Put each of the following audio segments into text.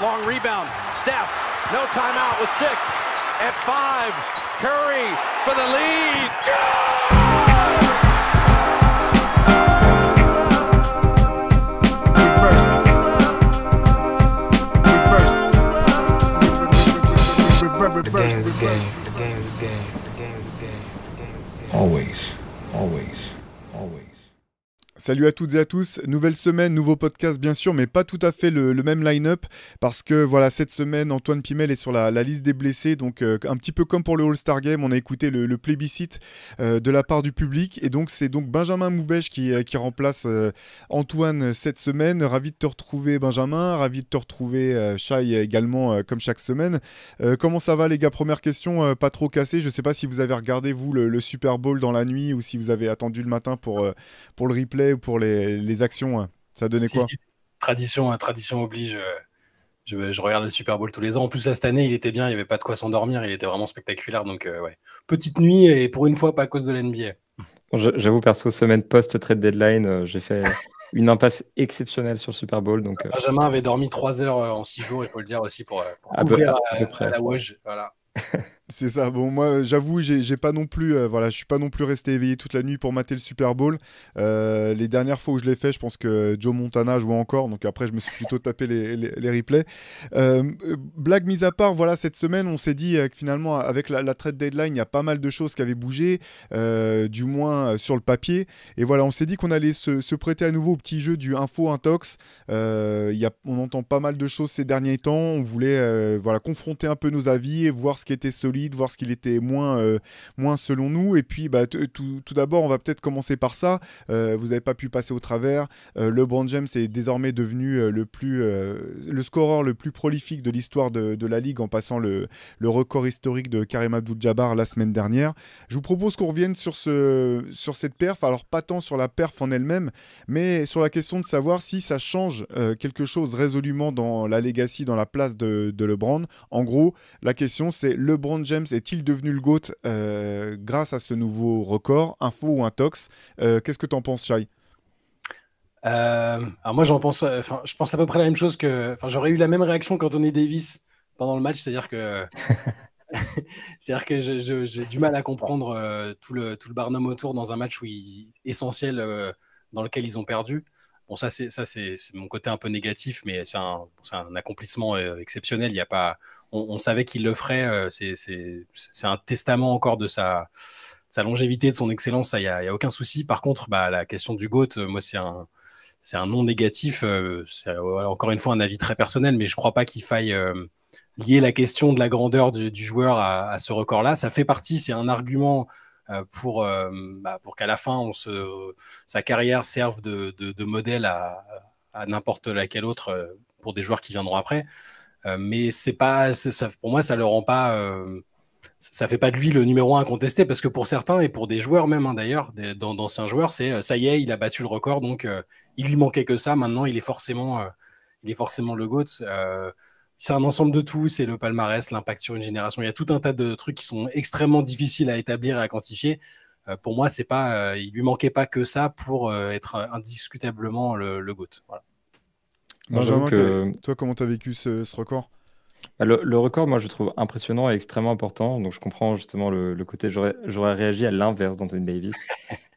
Long rebound. Steph, no timeout with 6. At 5, Curry for the lead. The game's a game. The game's a game. The game's a game. The game's a game. Always. Salut à toutes et à tous, nouvelle semaine, nouveau podcast bien sûr, mais pas tout à fait le même line-up, parce que voilà, cette semaine, Antoine Pimel est sur la liste des blessés, donc un petit peu comme pour le All-Star Game, on a écouté le plébiscite de la part du public, et donc c'est donc Benjamin Moubèche qui remplace Antoine cette semaine. Ravi de te retrouver Benjamin, ravi de te retrouver Shai également, comme chaque semaine. Comment ça va les gars? Première question, pas trop cassée, je sais pas si vous avez regardé vous le Super Bowl dans la nuit, ou si vous avez attendu le matin pour le replay, pour les actions, hein. Ça a donné quoi? Si, tradition oblige. Je regarde le Super Bowl tous les ans. En plus, là, cette année, il était bien, il n'y avait pas de quoi s'endormir, il était vraiment spectaculaire. Donc, ouais. Petite nuit, et pour une fois, pas à cause de l'NBA. J'avoue, perso, semaine post-trade deadline, j'ai fait une impasse exceptionnelle sur le Super Bowl. Donc, Benjamin avait dormi 3 heures en 6 jours, il faut le dire aussi, pour à couvrir peu près. à la Woj. Voilà. C'est ça. Bon, moi, j'avoue, j'ai pas non plus, je suis pas non plus resté éveillé toute la nuit pour mater le Super Bowl. Les dernières fois où je l'ai fait, je pense que Joe Montana jouait encore, donc après, je me suis plutôt tapé les replays. Blague mise à part, voilà, cette semaine, on s'est dit que finalement, avec la trade deadline, il y a pas mal de choses qui avaient bougé, du moins sur le papier. Et voilà, on s'est dit qu'on allait se prêter à nouveau au petit jeu du info intox. On entend pas mal de choses ces derniers temps. On voulait, confronter un peu nos avis et voir ce qui était solide, voir ce qu'il était moins selon nous. Et puis tout d'abord, on va peut-être commencer par ça. Vous n'avez pas pu passer au travers. LeBron James est désormais devenu le scoreur le plus prolifique de l'histoire de la Ligue, en passant le record historique de Kareem Abdul-Jabbar la semaine dernière. Je vous propose qu'on revienne sur cette perf, alors pas tant sur la perf en elle-même, mais sur la question de savoir si ça change quelque chose résolument dans la legacy, dans la place de LeBron. En gros, la question c'est: LeBron James est-il devenu le GOAT grâce à ce nouveau record, info ou intox? Qu'est-ce que t'en penses, Shai? Alors moi, je pense à peu près la même chose j'aurais eu la même réaction qu'Anthony Davis pendant le match, c'est-à-dire que j'ai du mal à comprendre tout le barnum autour dans un match essentiel dans lequel ils ont perdu. Bon, ça c'est mon côté un peu négatif, mais c'est un accomplissement exceptionnel. Il y a pas, on savait qu'il le ferait. C'est un testament encore de sa longévité, de son excellence. Ça, il y a aucun souci. Par contre, la question du GOAT, moi c'est un non négatif. C'est encore une fois un avis très personnel, mais je crois pas qu'il faille lier la question de la grandeur du joueur à ce record-là. Ça fait partie, c'est un argument pour qu'à la fin, sa carrière serve de modèle à n'importe laquelle autre pour des joueurs qui viendront après. Mais pour moi, ça le rend pas... ça fait pas de lui le numéro 1 incontesté, parce que pour certains, et pour des joueurs même, d'ailleurs, d'anciens joueurs, c'est ça y est, il a battu le record, donc il lui manquait que ça. Maintenant, il est forcément le GOAT. C'est un ensemble de tout, c'est le palmarès, l'impact sur une génération. Il y a tout un tas de trucs qui sont extrêmement difficiles à établir et à quantifier. Pour moi, il lui manquait pas que ça pour être indiscutablement le GOAT. Voilà. Benjamin, toi, comment tu as vécu ce record? Le record, moi, je trouve impressionnant et extrêmement important. Donc, je comprends justement le côté. J'aurais réagi à l'inverse d'Anthony Davis.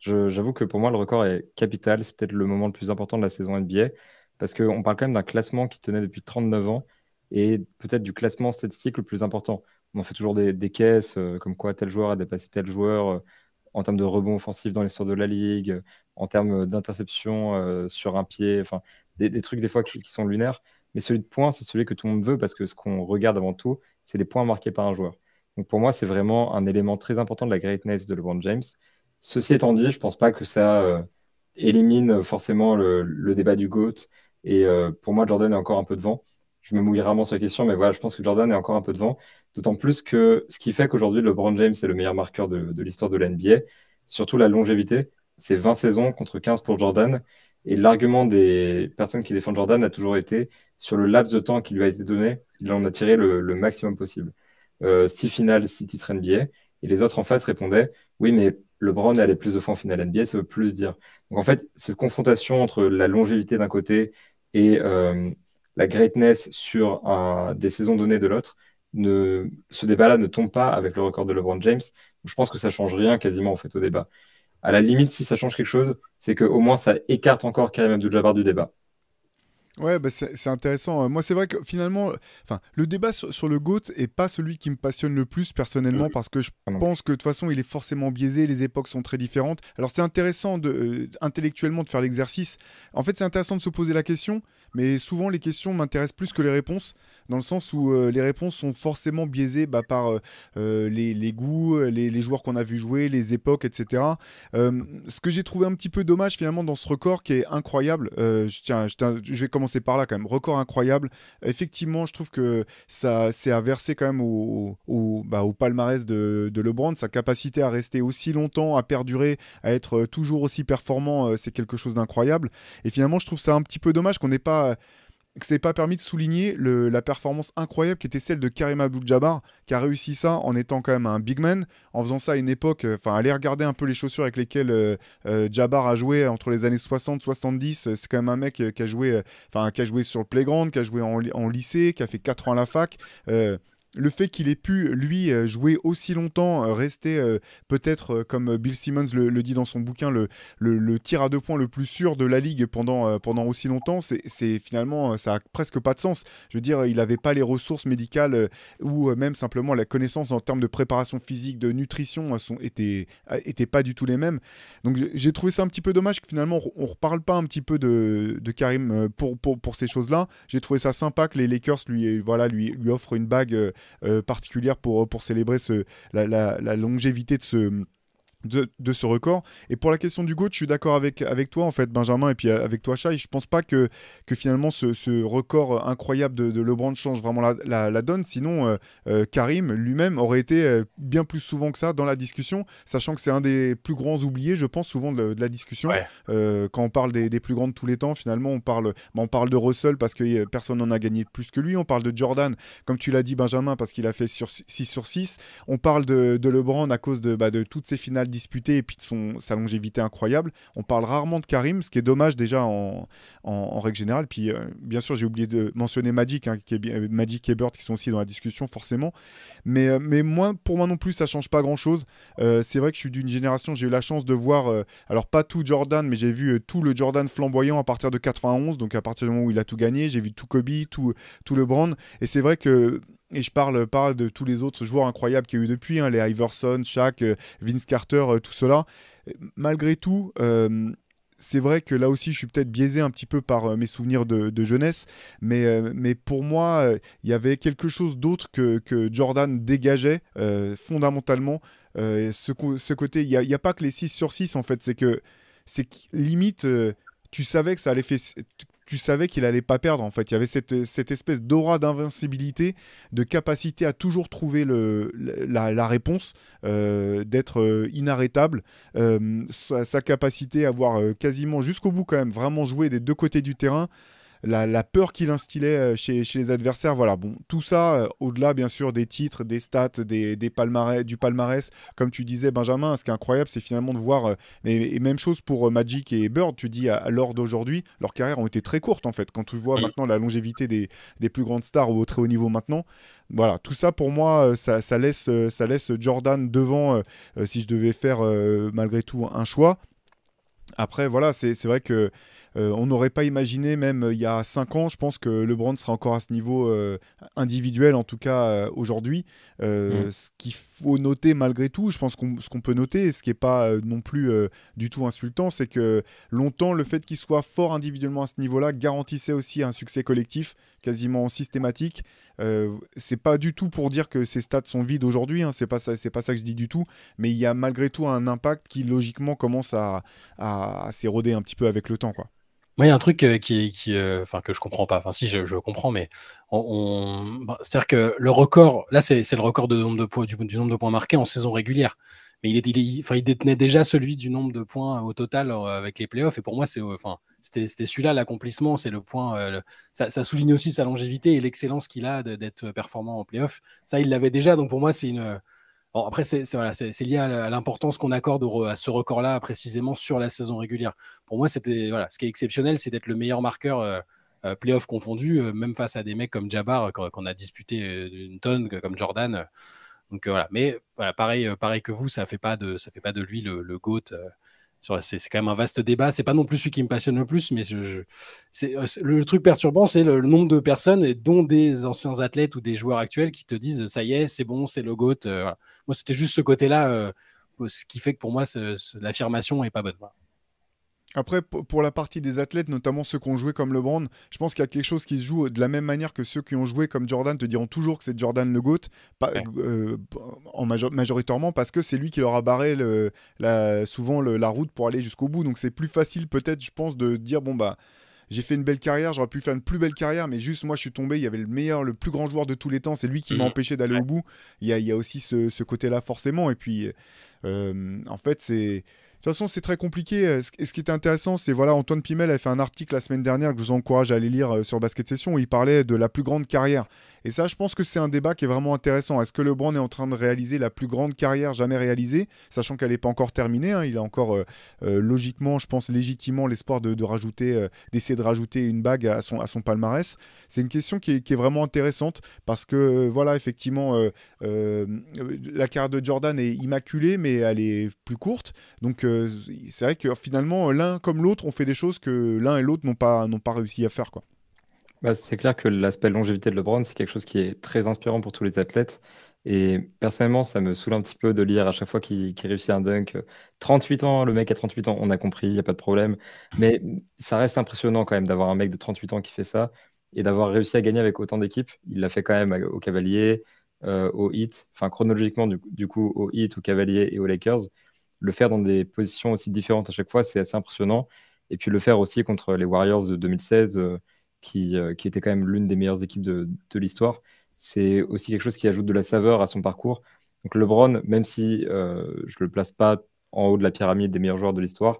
J'avoue que pour moi, le record est capital. C'est peut-être le moment le plus important de la saison NBA, parce qu'on parle quand même d'un classement qui tenait depuis 39 ans et peut-être du classement statistique le plus important. On en fait toujours des caisses, comme quoi tel joueur a dépassé tel joueur en termes de rebond offensif dans l'histoire de la Ligue, en termes d'interception sur un pied, enfin, des trucs des fois qui sont lunaires. Mais celui de points, c'est celui que tout le monde veut, parce que ce qu'on regarde avant tout, c'est les points marqués par un joueur. Donc pour moi, c'est vraiment un élément très important de la greatness de LeBron James. Ceci étant dit, je ne pense pas que ça élimine forcément le débat du GOAT. Et pour moi, Jordan est encore un peu devant. Je me mouille rarement sur la question, mais voilà, je pense que Jordan est encore un peu devant. D'autant plus que ce qui fait qu'aujourd'hui, LeBron James est le meilleur marqueur de l'histoire de la NBA, surtout la longévité. C'est 20 saisons contre 15 pour Jordan. Et l'argument des personnes qui défendent Jordan a toujours été: sur le laps de temps qui lui a été donné, il en a tiré le maximum possible. 6 finales, 6 titres NBA. Et les autres en face répondaient: oui, mais LeBron est allé plus de fois en finale NBA, ça veut plus dire. Donc en fait, cette confrontation entre la longévité d'un côté et la greatness sur des saisons données de l'autre, ce débat-là ne tombe pas avec le record de LeBron James. Je pense que ça change rien quasiment en fait au débat. À la limite, si ça change quelque chose, c'est qu'au moins ça écarte encore Kareem Abdul-Jabbar du débat. Ouais, bah c'est intéressant. Moi, c'est vrai que finalement, le débat sur le GOAT est pas celui qui me passionne le plus personnellement parce que je pense que de toute façon, il est forcément biaisé, les époques sont très différentes. Alors, c'est intéressant intellectuellement de faire l'exercice. En fait, c'est intéressant de se poser la question, mais souvent, les questions m'intéressent plus que les réponses, dans le sens où les réponses sont forcément biaisées par les goûts, les joueurs qu'on a vu jouer, les époques, etc. Ce que j'ai trouvé un petit peu dommage finalement dans ce record qui est incroyable, je vais commencer par là quand même, record incroyable. Effectivement, je trouve que ça c'est à verser quand même au palmarès de LeBron, sa capacité à rester aussi longtemps, à perdurer, à être toujours aussi performant, c'est quelque chose d'incroyable. Et finalement, je trouve ça un petit peu dommage que ça n'ait pas permis de souligner la performance incroyable qui était celle de Kareem Abdul-Jabbar, qui a réussi ça en étant quand même un big man, en faisant ça à une époque, allez regarder un peu les chaussures avec lesquelles Jabbar a joué entre les années 60-70, c'est quand même un mec qui a joué sur le playground, qui a joué en lycée, qui a fait 4 ans à la fac. Le fait qu'il ait pu, lui, jouer aussi longtemps, rester peut-être, comme Bill Simmons le dit dans son bouquin, le tir à 2 points le plus sûr de la ligue pendant aussi longtemps, c'est finalement, ça a presque pas de sens. Je veux dire, il n'avait pas les ressources médicales ou même simplement la connaissance en termes de préparation physique, de nutrition, étaient pas du tout les mêmes. Donc j'ai trouvé ça un petit peu dommage que finalement on reparle pas un petit peu de Karim pour ces choses-là. J'ai trouvé ça sympa que les Lakers lui offrent une bague particulière pour célébrer la longévité de ce record. Et pour la question du GOAT, je suis d'accord avec toi en fait, Benjamin, et puis avec toi, Shai. Je pense pas que finalement ce record incroyable de LeBron change vraiment la donne. Sinon, Karim lui-même aurait été bien plus souvent que ça dans la discussion, sachant que c'est un des plus grands oubliés, je pense, souvent de la discussion. Ouais. Quand on parle des plus grands de tous les temps, finalement, on parle de Russell parce que personne n'en a gagné plus que lui. On parle de Jordan, comme tu l'as dit, Benjamin, parce qu'il a fait 6 sur 6. On parle de LeBron à cause de toutes ses finales disputées et puis de sa longévité incroyable. On parle rarement de Karim, ce qui est dommage déjà en règle générale. Puis bien sûr, j'ai oublié de mentionner Magic, Magic et Bird qui sont aussi dans la discussion forcément. Mais pour moi non plus, ça change pas grand-chose. C'est vrai que je suis d'une génération, j'ai eu la chance de voir, alors pas tout Jordan, mais j'ai vu tout le Jordan flamboyant à partir de 91, donc à partir du moment où il a tout gagné. J'ai vu tout Kobe, tout LeBron. Et c'est vrai que et je parle de tous les autres joueurs incroyables qu'il y a eu depuis, les Iverson, Shaq, Vince Carter, tout cela. Malgré tout, c'est vrai que là aussi, je suis peut-être biaisé un petit peu par mes souvenirs de jeunesse, mais pour moi, il y avait quelque chose d'autre que Jordan dégageait fondamentalement. Ce côté, il n'y a pas que les 6 sur 6, en fait, c'est que limite, tu savais que ça allait faire... Tu savais qu'il allait pas perdre en fait. Il y avait cette espèce d'aura d'invincibilité, de capacité à toujours trouver la réponse, d'être inarrêtable, sa capacité à avoir quasiment jusqu'au bout quand même vraiment joué des deux côtés du terrain. La peur qu'il instillait chez les adversaires, voilà, bon, tout ça, au-delà bien sûr des titres, des stats, du palmarès, comme tu disais Benjamin, ce qui est incroyable, c'est finalement de voir, et même chose pour Magic et Bird, tu dis à l'heure d'aujourd'hui, leurs carrières ont été très courtes en fait, quand tu vois maintenant la longévité des plus grandes stars au très haut niveau maintenant, voilà, tout ça pour moi, ça laisse Jordan devant, si je devais faire malgré tout un choix. Après, voilà, c'est vrai que on n'aurait pas imaginé, même il y a 5 ans, je pense que LeBron serait encore à ce niveau individuel, en tout cas aujourd'hui. Ce qu'il faut noter malgré tout, je pense ce qu'on peut noter, et ce qui n'est pas non plus du tout insultant, c'est que longtemps, le fait qu'il soit fort individuellement à ce niveau-là garantissait aussi un succès collectif quasiment systématique. C'est pas du tout pour dire que ces stats sont vides aujourd'hui, c'est pas ça que je dis du tout, mais il y a malgré tout un impact qui logiquement commence à s'éroder un petit peu avec le temps, quoi. Moi, il y a un truc que je comprends pas. Enfin, si, je comprends, mais c'est-à-dire que le record, là, c'est le record de nombre de points, du nombre de points marqués en saison régulière. Mais il détenait déjà celui du nombre de points au total avec les playoffs. Et pour moi, c'était celui-là l'accomplissement. C'est le point. Ça souligne aussi sa longévité et l'excellence qu'il a d'être performant en playoffs. Ça, il l'avait déjà. Donc pour moi, c'est une. Bon, après, c'est lié à l'importance qu'on accorde à ce record-là, précisément sur la saison régulière. Pour moi, ce qui est exceptionnel, c'est d'être le meilleur marqueur playoffs confondus, même face à des mecs comme Jabbar, qu'on a disputé une tonne, comme Jordan. Donc voilà. Mais voilà, pareil que vous, ça fait pas de lui le GOAT. C'est quand même un vaste débat. C'est pas non plus celui qui me passionne le plus, mais le truc perturbant, c'est le nombre de personnes, dont des anciens athlètes ou des joueurs actuels, qui te disent ça y est, c'est bon, c'est le GOAT. Voilà. Moi, c'était juste ce côté-là, ce qui fait que pour moi, l'affirmation est pas bonne. Voilà. Après, pour la partie des athlètes, notamment ceux qui ont joué comme LeBron, je pense qu'il y a quelque chose qui se joue de la même manière que ceux qui ont joué comme Jordan te diront toujours que c'est Jordan le GOAT, majoritairement parce que c'est lui qui leur a barré souvent la route pour aller jusqu'au bout. Donc c'est plus facile peut-être, je pense, de dire bon bah j'ai fait une belle carrière, j'aurais pu faire une plus belle carrière, mais juste moi je suis tombé, il y avait le plus grand joueur de tous les temps, c'est lui qui m'a empêché d'aller au bout. Il y a aussi ce côté-là forcément. Et puis en fait c'est... De toute façon, c'est très compliqué. Ce qui était intéressant, c'est voilà, Antoine Pimel a fait un article la semaine dernière que je vous encourage à aller lire sur Basket Session où il parlait de la plus grande carrière. Et ça, je pense que c'est un débat qui est vraiment intéressant. Est-ce que LeBron est en train de réaliser la plus grande carrière jamais réalisée, sachant qu'elle n'est pas encore terminée, hein. Il a encore logiquement, je pense légitimement, l'espoir d'essayer de rajouter une bague à son palmarès. C'est une question qui est vraiment intéressante parce que voilà, effectivement, la carrière de Jordan est immaculée, mais elle est plus courte. Donc c'est vrai que finalement, l'un comme l'autre ont fait des choses que l'un et l'autre n'ont pas réussi à faire, quoi. Bah, c'est clair que l'aspect longévité de LeBron, c'est quelque chose qui est très inspirant pour tous les athlètes. Et personnellement, ça me saoule un petit peu de lire à chaque fois qu'il réussit un dunk. 38 ans, le mec a 38 ans, on a compris, il n'y a pas de problème. Mais ça reste impressionnant quand même d'avoir un mec de 38 ans qui fait ça et d'avoir réussi à gagner avec autant d'équipes. Il l'a fait quand même au Cavaliers, au Heat, enfin chronologiquement du coup au Heat, au Cavaliers et aux Lakers. Le faire dans des positions aussi différentes à chaque fois, c'est assez impressionnant. Et puis le faire aussi contre les Warriors de 2016, qui était quand même l'une des meilleures équipes de l'histoire. C'est aussi quelque chose qui ajoute de la saveur à son parcours. Donc LeBron, même si je ne le place pas en haut de la pyramide des meilleurs joueurs de l'histoire,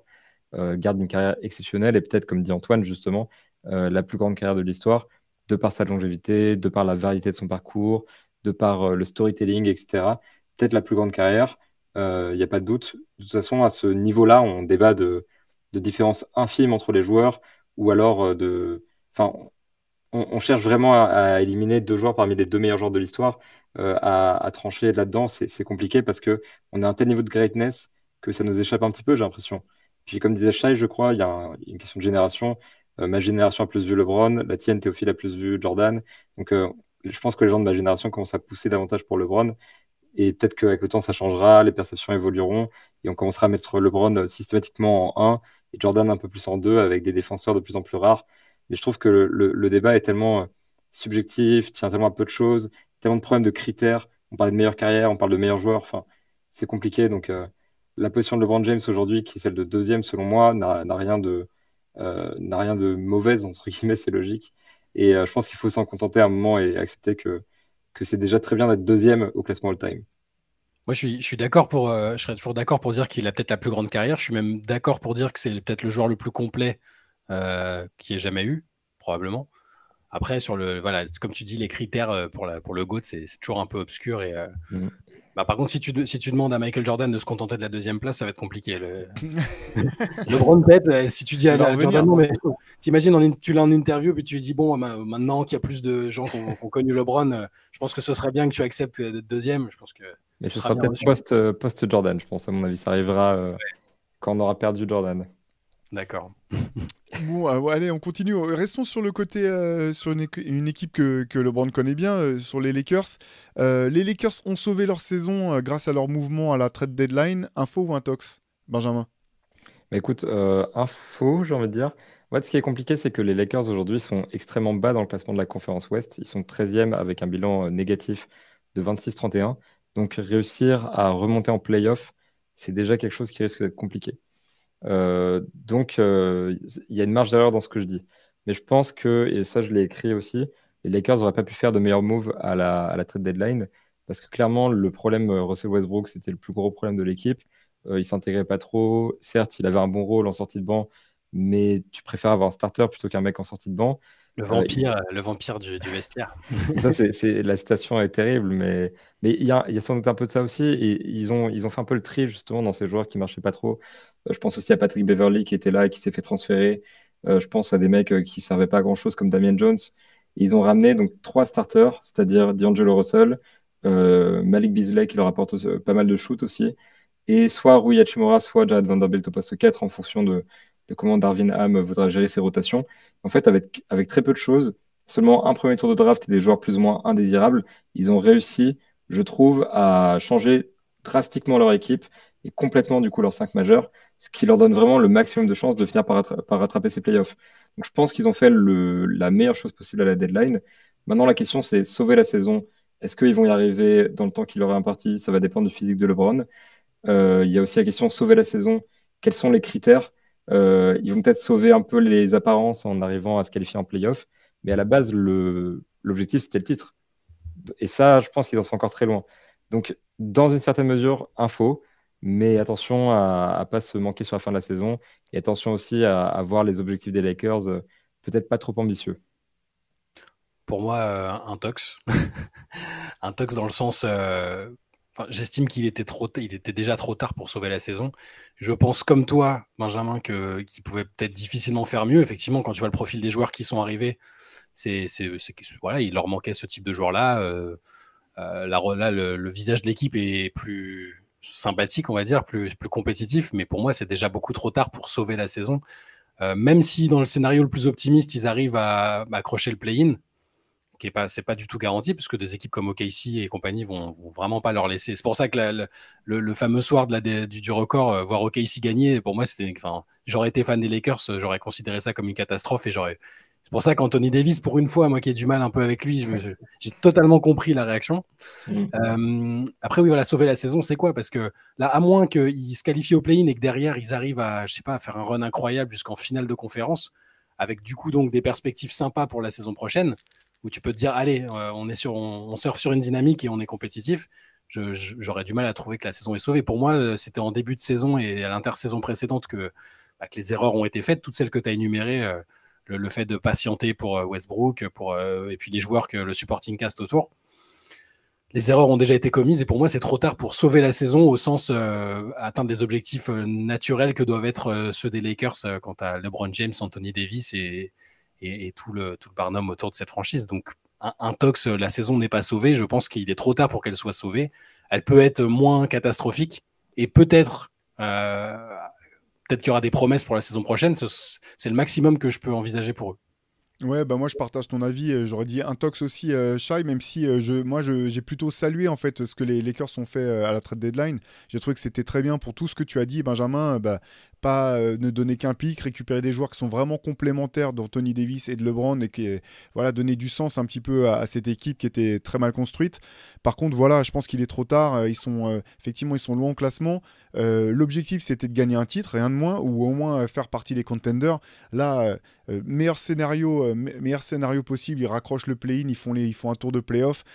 garde une carrière exceptionnelle et peut-être, comme dit Antoine, justement, la plus grande carrière de l'histoire, de par sa longévité, de par la variété de son parcours, de par le storytelling, etc. Peut-être la plus grande carrière, il n'y a pas de doute. De toute façon, à ce niveau-là, on débat de différences infimes entre les joueurs ou alors Enfin, on cherche vraiment à éliminer deux joueurs parmi les deux meilleurs joueurs de l'histoire. À trancher là-dedans, c'est compliqué parce que on a un tel niveau de greatness que ça nous échappe un petit peu, j'ai l'impression. Puis comme disait Shai, je crois, il y a une question de génération. Ma génération a plus vu LeBron, la tienne, Théophile, a plus vu Jordan. Donc je pense que les gens de ma génération commencent à pousser davantage pour LeBron. Et peut-être qu'avec le temps, ça changera, les perceptions évolueront, et on commencera à mettre LeBron systématiquement en 1 et Jordan un peu plus en 2 avec des défenseurs de plus en plus rares. Mais je trouve que le débat est tellement subjectif, tient tellement à peu de choses, tellement de problèmes de critères. On parle de meilleure carrière, on parle de meilleurs joueurs, enfin, c'est compliqué. Donc la position de LeBron James aujourd'hui, qui est celle de deuxième selon moi, n'a rien de mauvaise, entre guillemets, c'est logique. Et je pense qu'il faut s'en contenter à un moment et accepter que c'est déjà très bien d'être deuxième au classement all-time. Moi, je suis d'accord je serais toujours d'accord pour dire qu'il a peut-être la plus grande carrière. Je suis même d'accord pour dire que c'est peut-être le joueur le plus complet qui ait jamais eu, probablement. Après, voilà, comme tu dis, les critères pour le GOAT, c'est toujours un peu obscur. Et, par contre, si tu demandes à Michael Jordan de se contenter de la deuxième place, ça va être compliqué. Le grand tête, si tu dis à Jordan, non, mais t'imagines, tu l'as en interview, puis tu lui dis, bon, maintenant qu'il y a plus de gens qui ont connu LeBron, je pense que ce serait bien que tu acceptes d'être deuxième. Je pense que mais ce sera peut-être post-Jordan, je pense. À mon avis, ça arrivera quand on aura perdu Jordan. D'accord. Bon, allez, on continue. Restons sur le côté, sur une équipe que LeBron connaît bien, sur les Lakers. Les Lakers ont sauvé leur saison grâce à leur mouvement à la trade deadline. Info ou intox, Benjamin? Bah écoute, info, j'ai envie de dire. En fait, ce qui est compliqué, c'est que les Lakers aujourd'hui sont extrêmement bas dans le classement de la conférence Ouest. Ils sont 13e avec un bilan négatif de 26-31. Donc réussir à remonter en playoff, c'est déjà quelque chose qui risque d'être compliqué. Donc, il y a une marge d'erreur dans ce que je dis. Mais je pense que, et ça je l'ai écrit aussi, les Lakers n'auraient pas pu faire de meilleurs moves à la trade deadline parce que clairement, le problème Russell Westbrook, c'était le plus gros problème de l'équipe. Il s'intégrait pas trop. Certes, il avait un bon rôle en sortie de banc, mais tu préfères avoir un starter plutôt qu'un mec en sortie de banc. Le vampire du vestiaire. Ça, la citation est terrible, mais il y a sans doute un peu de ça aussi. Et ils ont fait un peu le tri justement dans ces joueurs qui marchaient pas trop. Je pense aussi à Patrick Beverley qui était là et qui s'est fait transférer. Je pense à des mecs qui servaient pas à grand-chose comme Damian Jones. Ils ont ramené donc 3 starters, c'est-à-dire D'Angelo Russell, Malik Beasley qui leur apporte pas mal de shoot aussi, et soit Rui Hachimura, soit Jared Vanderbilt au poste 4 en fonction de comment Darvin Ham voudra gérer ses rotations. En fait, avec très peu de choses, seulement un premier tour de draft et des joueurs plus ou moins indésirables, ils ont réussi, je trouve, à changer drastiquement leur équipe et complètement du coup leurs 5 majeurs, ce qui leur donne vraiment le maximum de chances de finir par rattraper ces playoffs. Donc je pense qu'ils ont fait la meilleure chose possible à la deadline. Maintenant, la question, c'est sauver la saison. Est-ce qu'ils vont y arriver dans le temps qui leur est imparti? Ça va dépendre du physique de LeBron. Il y a aussi la question sauver la saison. Quels sont les critères? Ils vont peut-être sauver un peu les apparences en arrivant à se qualifier en playoff. Mais à la base, l'objectif, c'était le titre. Et ça, je pense qu'ils en sont encore très loin. Donc, dans une certaine mesure, info, mais attention à ne pas se manquer sur la fin de la saison. Et attention aussi à voir les objectifs des Lakers, peut-être pas trop ambitieux. Pour moi, un tox. Un tox dans le sens. J'estime qu'il était il était déjà trop tard pour sauver la saison. Je pense comme toi, Benjamin, qu'il pouvait peut-être difficilement faire mieux. Effectivement, quand tu vois le profil des joueurs qui sont arrivés, voilà, il leur manquait ce type de joueurs-là. Là, le visage de l'équipe est plus sympathique, on va dire, plus compétitif. Mais pour moi, c'est déjà beaucoup trop tard pour sauver la saison. Même si dans le scénario le plus optimiste, ils arrivent à accrocher le play-in, c'est pas du tout garanti, parce que des équipes comme OKC et compagnie vont vraiment pas leur laisser. C'est pour ça que le fameux soir du record, voir OKC gagner, pour moi, j'aurais été fan des Lakers, j'aurais considéré ça comme une catastrophe, et c'est pour ça qu'Anthony Davis, pour une fois, moi qui ai du mal un peu avec lui, j'ai totalement compris la réaction. Après, oui, voilà, sauver la saison, c'est quoi? Parce que là, à moins qu'ils se qualifient au play-in et que derrière, ils arrivent à, je sais pas, à faire un run incroyable jusqu'en finale de conférence, avec du coup donc des perspectives sympas pour la saison prochaine, où tu peux te dire, allez, on surfe sur une dynamique et on est compétitif. J'aurais du mal à trouver que la saison est sauvée. Pour moi, c'était en début de saison et à l'intersaison précédente que les erreurs ont été faites, toutes celles que tu as énumérées, le fait de patienter pour Westbrook, et puis les joueurs, que le supporting cast autour. Les erreurs ont déjà été commises, et pour moi, c'est trop tard pour sauver la saison au sens atteindre les objectifs naturels que doivent être ceux des Lakers quant à LeBron James, Anthony Davis et tout le barnum autour de cette franchise. Donc, un tox, la saison n'est pas sauvée. Je pense qu'il est trop tard pour qu'elle soit sauvée. Elle peut être moins catastrophique, et peut-être qu'il y aura des promesses pour la saison prochaine. C'est le maximum que je peux envisager pour eux. Ouais, bah moi je partage ton avis. J'aurais dit un tox aussi, Shai, même si j'ai plutôt salué en fait ce que les Lakers ont fait à la trade deadline. J'ai trouvé que c'était très bien pour tout ce que tu as dit, Benjamin. Pas ne donner qu'un pic, récupérer des joueurs qui sont vraiment complémentaires d'Anthony Davis et de LeBron, et qui voilà, donner du sens un petit peu à cette équipe qui était très mal construite. Par contre, voilà, je pense qu'il est trop tard. Effectivement, ils sont loin au classement. L'objectif, c'était de gagner un titre, rien de moins, ou au moins faire partie des contenders. Là, meilleur scénario possible, ils raccrochent le play-in, ils font un tour de play-off.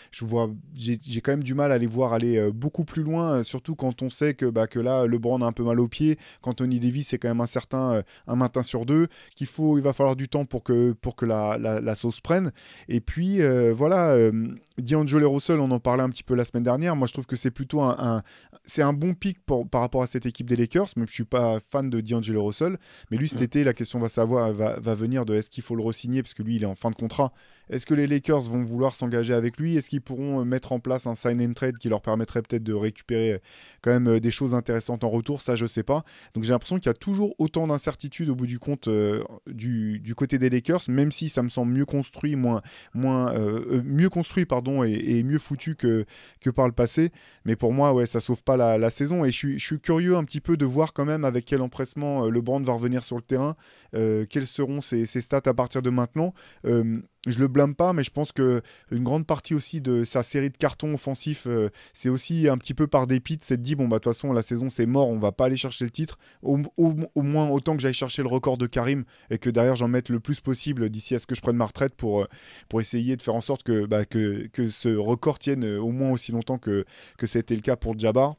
J'ai quand même du mal à les voir aller beaucoup plus loin, surtout quand on sait que là, LeBron a un peu mal aux pieds, qu'Anthony Davis c'est quand même un matin sur deux, il va falloir du temps pour que la sauce prenne. Et puis voilà, D'Angelo Russell, on en parlait un petit peu la semaine dernière. Moi, je trouve que c'est plutôt c'est un bon pic par rapport à cette équipe des Lakers, même si je suis pas fan de D'Angelo Russell. Mais lui, cet été, la question va venir de est-ce qu'il faut le re-signer, parce que lui, il est en fin de contrat. Est-ce que les Lakers vont vouloir s'engager avec lui? Est-ce qu'ils pourront mettre en place un sign and trade qui leur permettrait peut-être de récupérer quand même des choses intéressantes en retour? Ça, je sais pas. Donc j'ai l'impression qu'il y a toujours autant d'incertitudes au bout du compte du côté des Lakers, même si ça me semble mieux construit, mieux construit et mieux foutu que par le passé. Mais pour moi, ouais, ça sauve pas la saison. Et je suis curieux un petit peu de voir quand même avec quel empressement LeBron va revenir sur le terrain, quelles seront ses stats à partir de maintenant. Je le blâme pas, mais je pense que une grande partie aussi de sa série de cartons offensifs, c'est aussi un petit peu par dépit. C'est de dire, bon, de toute façon, la saison, c'est mort, on va pas aller chercher le titre. Au moins, autant que j'aille chercher le record de Karim, et que derrière, j'en mette le plus possible d'ici à ce que je prenne ma retraite pour essayer de faire en sorte que ce record tienne au moins aussi longtemps que c'était le cas pour Jabbar.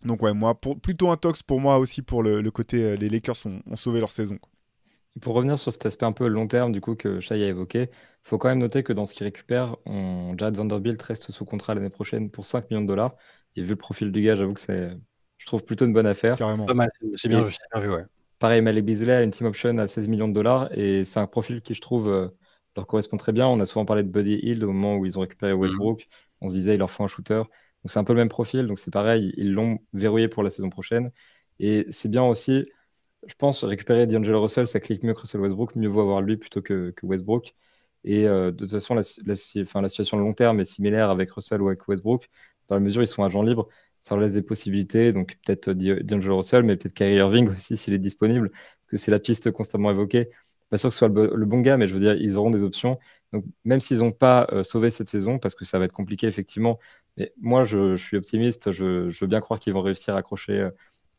Donc ouais, moi, plutôt un tox pour moi aussi pour le côté les Lakers ont sauvé leur saison, quoi. Et pour revenir sur cet aspect un peu long terme du coup que Shai a évoqué, il faut quand même noter que dans ce qu'il récupère, Jared Vanderbilt reste sous contrat l'année prochaine pour 5 millions de dollars. Et vu le profil du gars, j'avoue que je trouve plutôt une bonne affaire. Carrément. Pas mal, c'est bien vu, ouais. pareil, Malik Beasley a une team option à 16 millions de dollars et c'est un profil qui, je trouve, leur correspond très bien. On a souvent parlé de Buddy Hield au moment où ils ont récupéré Westbrook. On se disait, il leur faut un shooter. Donc, c'est un peu le même profil. Donc, c'est pareil, ils l'ont verrouillé pour la saison prochaine. Et c'est bien aussi, je pense, récupérer D'Angelo Russell, ça clique mieux que Russell Westbrook. Mieux vaut avoir lui plutôt que Westbrook. Et de toute façon, la situation de long terme est similaire avec Russell ou avec Westbrook. Dans la mesure où ils sont agents libres, ça leur laisse des possibilités. Donc, peut-être D'Angelo Russell, mais peut-être Kyrie Irving aussi, s'il est disponible. Parce que c'est la piste constamment évoquée. Pas sûr que ce soit le bon gars, mais je veux dire, ils auront des options. Donc, même s'ils n'ont pas sauvé cette saison, parce que ça va être compliqué, effectivement, mais moi, je suis optimiste. Je veux bien croire qu'ils vont réussir à accrocher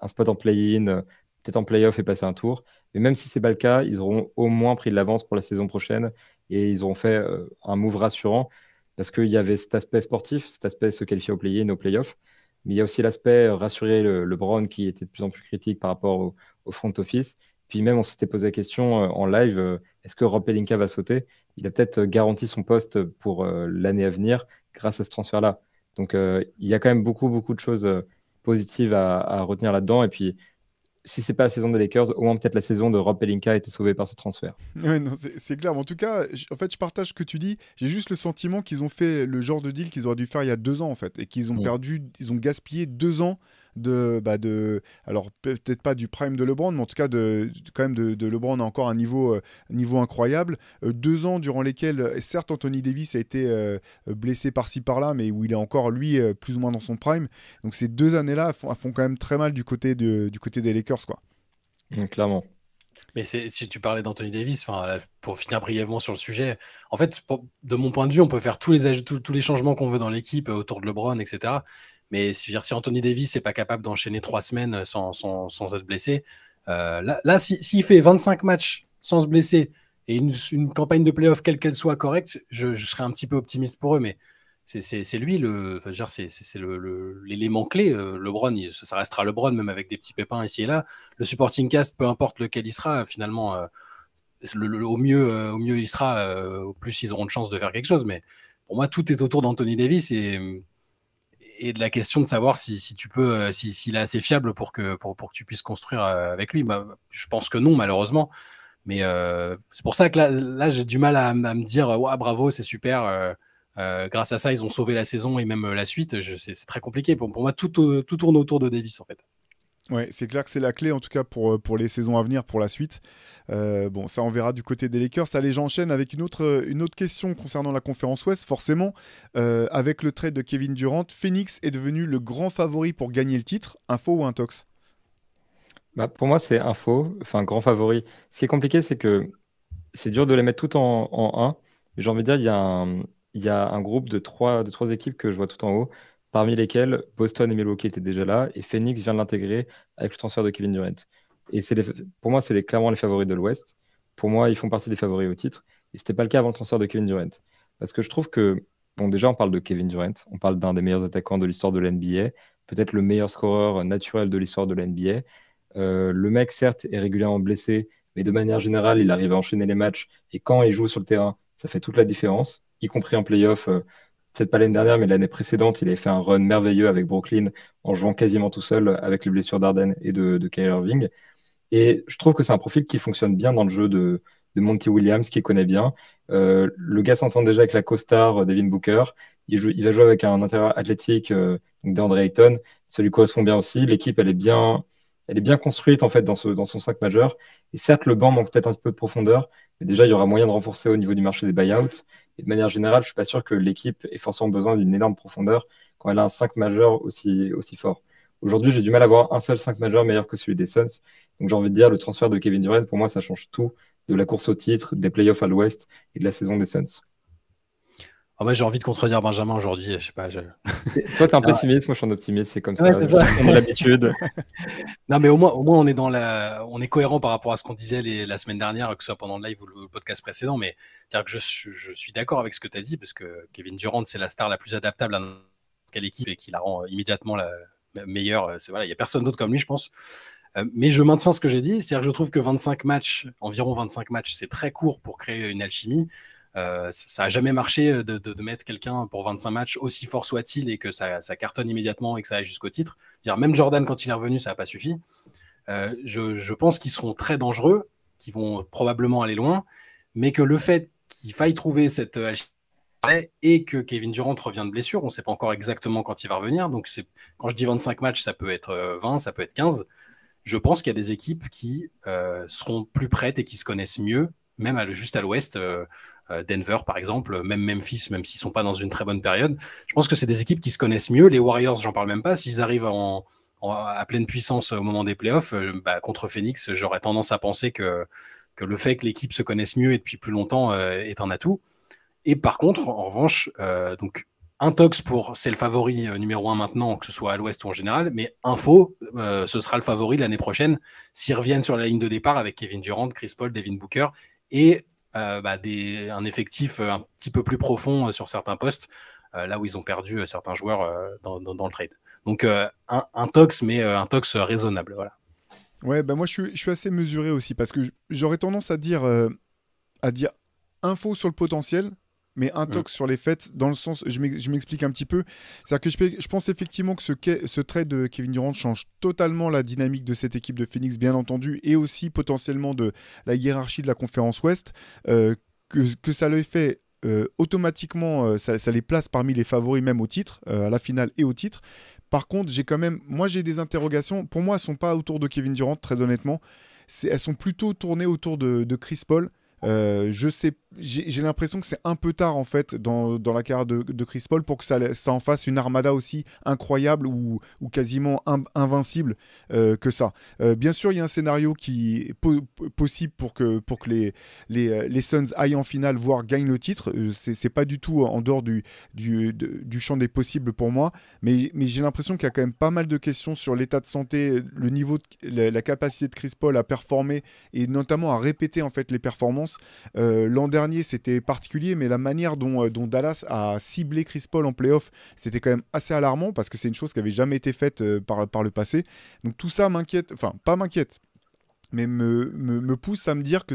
un spot en play-in, peut-être en play-off et passer un tour. Mais même si ce n'est pas le cas, ils auront au moins pris de l'avance pour la saison prochaine et ils auront fait un move rassurant parce qu'il y avait cet aspect sportif, cet aspect se qualifier au play-in, au play-off. Mais il y a aussi l'aspect rassurer le Brown qui était de plus en plus critique par rapport au front office. Puis même, on s'était posé la question en live, est-ce que Rob Pelinka va sauter? Il a peut-être garanti son poste pour l'année à venir grâce à ce transfert-là. Donc, il y a quand même beaucoup, beaucoup de choses positives à retenir là-dedans. Et puis, si c'est pas la saison des Lakers, au moins peut-être la saison de Rob Pelinka a été sauvée par ce transfert. Ouais, non, c'est clair. Mais en tout cas, en fait, je partage ce que tu dis. J'ai juste le sentiment qu'ils ont fait le genre de deal qu'ils auraient dû faire il y a 2 ans, en fait. Et qu'ils ont ils ont gaspillé 2 ans alors peut-être pas du prime de LeBron, mais en tout cas quand même de LeBron a encore un niveau incroyable. 2 ans durant lesquels, certes, Anthony Davis a été blessé par-ci par-là, mais où il est encore lui plus ou moins dans son prime. Donc ces 2 années-là font quand même très mal du côté des Lakers, quoi. Clairement. Mais si tu parlais d'Anthony Davis, pour finir brièvement sur le sujet, en fait, de mon point de vue, on peut faire tous les changements qu'on veut dans l'équipe autour de LeBron, etc. Mais si Anthony Davis n'est pas capable d'enchaîner 3 semaines sans être blessé, là s'il fait 25 matchs sans se blesser et une campagne de playoff, quelle qu'elle soit correcte, je serais un petit peu optimiste pour eux. Mais c'est lui c'est l'élément clé. LeBron, ça restera LeBron, même avec des petits pépins ici et là. Le supporting cast, peu importe lequel il sera, finalement, au mieux il sera, au plus ils auront de chances de faire quelque chose. Mais pour moi, tout est autour d'Anthony Davis et de la question de savoir si tu peux, s'il est assez fiable pour que tu puisses construire avec lui. Je pense que non, malheureusement. Mais c'est pour ça que là j'ai du mal à me dire ouais, bravo, c'est super. Grâce à ça, ils ont sauvé la saison et même la suite. C'est très compliqué. Pour moi, tout tourne autour de Davis, en fait. Ouais, c'est clair que c'est la clé, en tout cas pour les saisons à venir, pour la suite. Bon, ça on verra du côté des Lakers. Allez, j'enchaîne avec une autre question concernant la conférence Ouest. Forcément, avec le trade de Kevin Durant, Phoenix est devenu le grand favori pour gagner le titre. Info ou intox? Pour moi, c'est info, enfin grand favori. Ce qui est compliqué, c'est que c'est dur de les mettre toutes en 1. J'ai envie de dire, il y a un groupe de trois équipes que je vois tout en haut, parmi lesquelles Boston et Milwaukee étaient déjà là, et Phoenix vient de l'intégrer avec le transfert de Kevin Durant. Et pour moi, c'est clairement les favoris de l'Ouest. Pour moi, ils font partie des favoris au titre. Et ce n'était pas le cas avant le transfert de Kevin Durant. Parce que je trouve que, bon, déjà, on parle de Kevin Durant, on parle d'un des meilleurs attaquants de l'histoire de l'NBA, peut-être le meilleur scoreur naturel de l'histoire de l'NBA. Le mec, certes, est régulièrement blessé, mais de manière générale, il arrive à enchaîner les matchs. Et quand il joue sur le terrain, ça fait toute la différence, y compris en playoff. Peut-être pas l'année dernière, mais l'année précédente, il avait fait un run merveilleux avec Brooklyn en jouant quasiment tout seul avec les blessures d'Harden et de Kyrie Irving. Et je trouve que c'est un profil qui fonctionne bien dans le jeu de Monty Williams, qui connaît bien. Le gars s'entend déjà avec la co-star Devin Booker. Il va jouer avec un intérieur athlétique, donc DeAndre Ayton. Ça lui correspond bien aussi. L'équipe, elle est bien construite en fait dans son 5 majeur. Et certes, le banc manque peut-être un peu de profondeur, mais déjà, il y aura moyen de renforcer au niveau du marché des buyouts. Et de manière générale, je suis pas sûr que l'équipe ait forcément besoin d'une énorme profondeur quand elle a un 5 majeur aussi fort. Aujourd'hui, j'ai du mal à voir un seul 5 majeur meilleur que celui des Suns. Donc j'ai envie de dire, le transfert de Kevin Durant, pour moi, ça change tout de la course au titre, des playoffs à l'Ouest et de la saison des Suns. Moi, j'ai envie de contredire Benjamin aujourd'hui. Je sais pas. Toi, t'es un pessimiste, moi, je suis un optimiste. C'est comme ça. Ouais, c'est ça. On a l'habitude. Non, mais au moins, on est on est cohérent par rapport à ce qu'on disait la semaine dernière, que ce soit pendant le live ou le podcast précédent. Mais c'est-à-dire que je suis d'accord avec ce que tu as dit, parce que Kevin Durant, c'est la star la plus adaptable à n'importe quelle équipe et qui la rend immédiatement la meilleure. Il y a personne d'autre comme lui, je pense. Mais je maintiens ce que j'ai dit, c'est-à-dire que je trouve que environ 25 matchs, c'est très court pour créer une alchimie. Ça n'a jamais marché de mettre quelqu'un pour 25 matchs, aussi fort soit-il, et que ça cartonne immédiatement et que ça aille jusqu'au titre. Même Jordan, quand il est revenu, ça n'a pas suffi. Je pense qu'ils seront très dangereux, qu'ils vont probablement aller loin, mais que le fait qu'il faille trouver cette alchimie et que Kevin Durant revient de blessure, on ne sait pas encore exactement quand il va revenir, donc quand je dis 25 matchs, ça peut être 20, ça peut être 15. Je pense qu'il y a des équipes qui seront plus prêtes et qui se connaissent mieux, même juste à l'ouest, Denver par exemple, même Memphis, même s'ils ne sont pas dans une très bonne période. Je pense que c'est des équipes qui se connaissent mieux. Les Warriors, j'en parle même pas. S'ils arrivent à pleine puissance au moment des playoffs, contre Phoenix, j'aurais tendance à penser que le fait que l'équipe se connaisse mieux et depuis plus longtemps est un atout. Et par contre, en revanche, donc un Tox c'est le favori numéro 1 maintenant, que ce soit à l'Ouest ou en général, mais Info, ce sera le favori de l'année prochaine s'ils reviennent sur la ligne de départ avec Kevin Durant, Chris Paul, Devin Booker et un effectif un petit peu plus profond sur certains postes, là où ils ont perdu certains joueurs dans le trade. Donc un Tox, mais un Tox raisonnable, voilà. Ouais, moi je suis assez mesuré aussi parce que j'aurais tendance à dire info sur le potentiel, mais un tox sur les faits, dans le sens, je m'explique un petit peu. C'est-à-dire que je pense effectivement que ce trade de Kevin Durant change totalement la dynamique de cette équipe de Phoenix, bien entendu, et aussi potentiellement de la hiérarchie de la conférence Ouest, que ça le fait automatiquement, ça les place parmi les favoris même au titre, à la finale et au titre. Par contre, j'ai des interrogations. Pour moi, elles ne sont pas autour de Kevin Durant, très honnêtement. Elles sont plutôt tournées autour de Chris Paul. J'ai l'impression que c'est un peu tard en fait dans la carrière de Chris Paul pour que ça en fasse une armada aussi incroyable ou quasiment invincible que ça. Bien sûr, il y a un scénario qui est possible pour que les Suns aillent en finale, voire gagnent le titre. C'est pas du tout en dehors du champ des possibles pour moi, mais j'ai l'impression qu'il y a quand même pas mal de questions sur l'état de santé, le niveau, la capacité de Chris Paul à performer et notamment à répéter en fait les performances. L'an dernier, c'était particulier, mais la manière dont Dallas a ciblé Chris Paul en playoff, c'était quand même assez alarmant parce que c'est une chose qui n'avait jamais été faite par le passé. Donc tout ça m'inquiète, enfin pas m'inquiète, mais me pousse à me dire que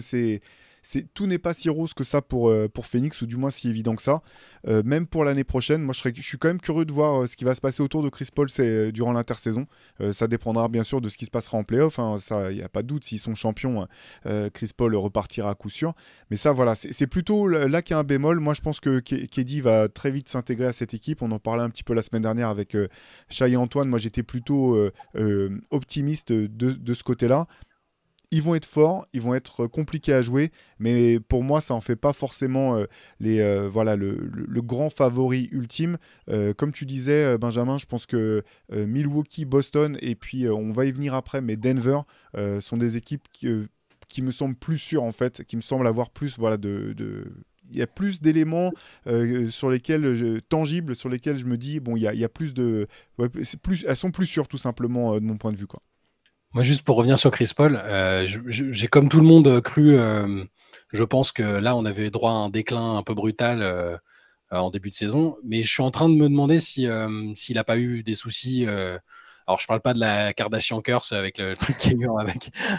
tout n'est pas si rose que ça pour Phoenix, ou du moins si évident que ça. Même pour l'année prochaine, moi je suis quand même curieux de voir ce qui va se passer autour de Chris Paul durant l'intersaison. Ça dépendra bien sûr de ce qui se passera en playoff, hein, ça, il n'y a pas de doute. S'ils sont champions, Chris Paul repartira à coup sûr. Mais ça, voilà, c'est plutôt là qu'il y a un bémol. Moi je pense que KD va très vite s'intégrer à cette équipe. On en parlait un petit peu la semaine dernière avec Shai et Antoine. Moi j'étais plutôt optimiste de ce côté-là. Ils vont être forts, ils vont être compliqués à jouer, mais pour moi, ça en fait pas forcément le grand favori ultime. Comme tu disais, Benjamin, je pense que Milwaukee, Boston, et puis on va y venir après, mais Denver sont des équipes qui me semblent plus sûres, en fait, qui me semblent avoir plus il y a plus d'éléments sur lesquels tangibles, sur lesquels je me dis, bon, il y a plus de... Ouais, elles sont plus sûres, tout simplement, de mon point de vue, quoi. Moi, juste pour revenir sur Chris Paul, j'ai comme tout le monde cru, je pense que là, on avait droit à un déclin un peu brutal en début de saison, mais je suis en train de me demander s'il n'a pas eu des soucis. Alors, je parle pas de la Kardashian Curse avec le truc qui est eu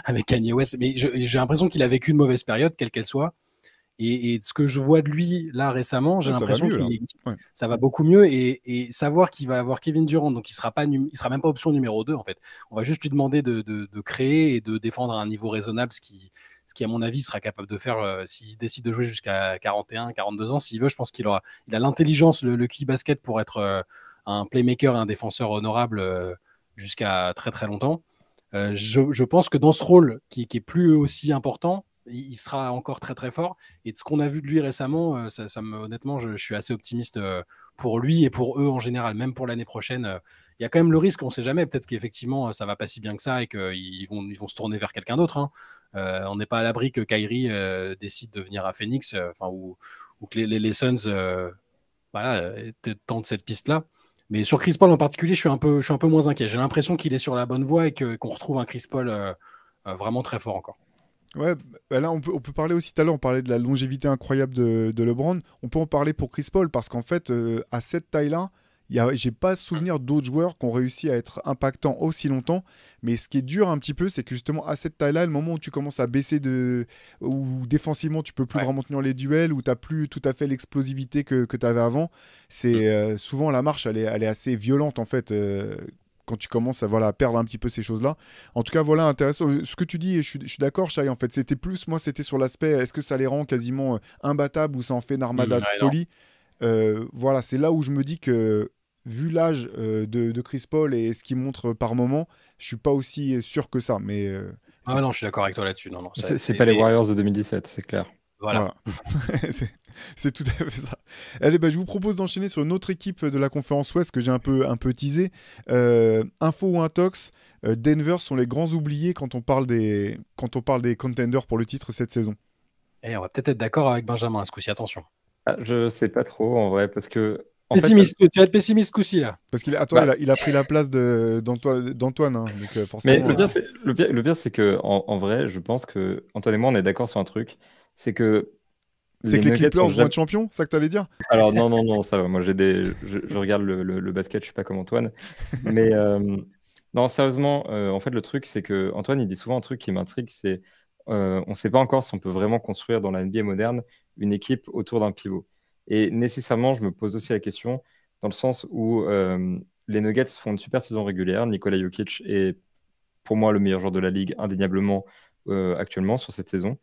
avec Kanye West, mais j'ai l'impression qu'il a vécu une mauvaise période, quelle qu'elle soit. Et ce que je vois de lui là récemment, j'ai l'impression que ça va beaucoup mieux. Et savoir qu'il va avoir Kevin Durant, donc il sera même pas option numéro 2 en fait. On va juste lui demander de créer et de défendre à un niveau raisonnable, ce qui à mon avis sera capable de faire s'il décide de jouer jusqu'à 41, 42 ans. S'il veut, je pense qu'il a l'intelligence, le QI basket pour être un playmaker et un défenseur honorable jusqu'à très très longtemps. Je pense que dans ce rôle qui est plus aussi important, il sera encore très très fort. Et de ce qu'on a vu de lui récemment, honnêtement, je suis assez optimiste pour lui et pour eux en général, même pour l'année prochaine. Il y a quand même le risque, on ne sait jamais, peut-être qu'effectivement ça va pas si bien que ça et qu'ils vont se tourner vers quelqu'un d'autre. Hein. On n'est pas à l'abri que Kyrie décide de venir à Phoenix, ou que les Suns tentent cette piste-là. Mais sur Chris Paul en particulier, je suis un peu moins inquiet. J'ai l'impression qu'il est sur la bonne voie et qu'on retrouve un Chris Paul vraiment très fort encore. Ouais, là on peut parler aussi, tout à l'heure on parlait de la longévité incroyable de LeBron, on peut en parler pour Chris Paul parce qu'en fait à cette taille-là, j'ai pas souvenir d'autres joueurs qui ont réussi à être impactants aussi longtemps, mais ce qui est dur un petit peu, c'est que justement à cette taille-là, le moment où tu commences à baisser où défensivement tu peux plus vraiment tenir les duels, où tu n'as plus tout à fait l'explosivité que tu avais avant, c'est souvent la marche elle est assez violente en fait. quand tu commences à perdre un petit peu ces choses-là. En tout cas, voilà, intéressant. Ce que tu dis, je suis d'accord, Shai, en fait, c'était sur l'aspect, est-ce que ça les rend quasiment imbattables ou ça en fait une armada de folie. Voilà, c'est là où je me dis que, vu l'âge de Chris Paul et ce qu'il montre par moment, je suis pas aussi sûr que ça. Mais non, je suis d'accord avec toi là-dessus. Non, c'est pas les Warriors de 2017, c'est clair. Voilà. c'est tout à fait ça. Allez, je vous propose d'enchaîner sur une autre équipe de la conférence Ouest que j'ai un peu teasé. Info ou intox, Denver sont les grands oubliés quand on parle des contenders pour le titre cette saison. Et on va peut-être être d'accord avec Benjamin ce coup-ci, attention. Je sais pas trop en vrai, parce que... Pessimiste, tu vas être pessimiste ce coup-ci là. Parce qu'il il a pris la place d'Antoine. Hein, donc forcément, mais le pire, c'est que en vrai, je pense que Antoine et moi, on est d'accord sur un truc. C'est que les Clippers vont être champions, c'est ça que tu allais dire? Alors non, ça va. Moi, je regarde le basket, je suis pas comme Antoine. Mais non, sérieusement, en fait, le truc, c'est que Antoine, il dit souvent un truc qui m'intrigue, c'est on ne sait pas encore si on peut vraiment construire dans la NBA moderne une équipe autour d'un pivot. Et nécessairement, je me pose aussi la question dans le sens où les Nuggets font une super saison régulière. Nikola Jokic est pour moi le meilleur joueur de la ligue, indéniablement, actuellement sur cette saison.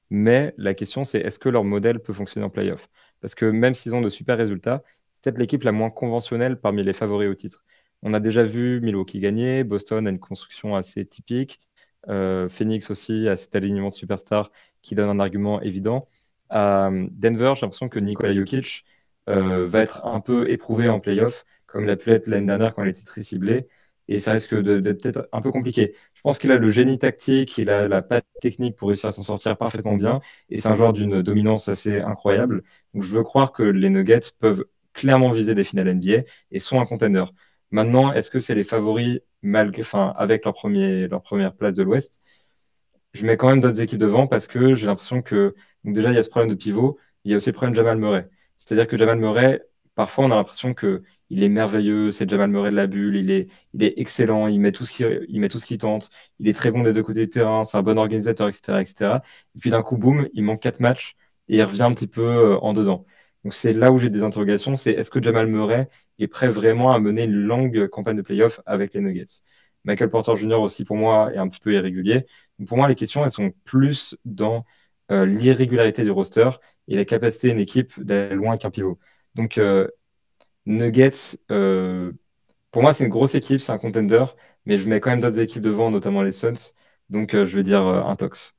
Mais la question, c'est est-ce que leur modèle peut fonctionner en playoff? Parce que même s'ils ont de super résultats, c'est peut-être l'équipe la moins conventionnelle parmi les favoris au titre. On a déjà vu Milwaukee gagner, Boston a une construction assez typique, Phoenix aussi a cet alignement de superstars qui donne un argument évident. À Denver, j'ai l'impression que Nikola Jokic va être un peu éprouvé en playoff, comme il a pu être l'année dernière quand il était très ciblé. Et ça risque d'être peut-être un peu compliqué. Je pense qu'il a le génie tactique, il a la patte technique pour réussir à s'en sortir parfaitement bien. Et c'est un joueur d'une dominance assez incroyable. Donc je veux croire que les Nuggets peuvent clairement viser des finales NBA et sont un contender. Maintenant, est-ce que c'est les favoris avec leur première place de l'Ouest? Je mets quand même d'autres équipes devant parce que j'ai l'impression que donc déjà, il y a ce problème de pivot, il y a aussi le problème de Jamal Murray. C'est-à-dire que Jamal Murray, parfois, on a l'impression qu'il est merveilleux, c'est Jamal Murray de la bulle, il est excellent, il met tout ce qu'il tente, il est très bon des deux côtés du terrain, c'est un bon organisateur, etc., etc. Et puis d'un coup, boum, il manque 4 matchs et il revient un petit peu en dedans. Donc c'est là où j'ai des interrogations, c'est est-ce que Jamal Murray est prêt vraiment à mener une longue campagne de playoff avec les Nuggets? Michael Porter Jr. aussi, pour moi, est un petit peu irrégulier. Donc pour moi, les questions, elles sont plus dans l'irrégularité du roster et la capacité d'une équipe d'aller loin avec un pivot. Donc Nuggets, pour moi, c'est une grosse équipe, c'est un contender, mais je mets quand même d'autres équipes devant, notamment les Suns. Donc je vais dire un tox.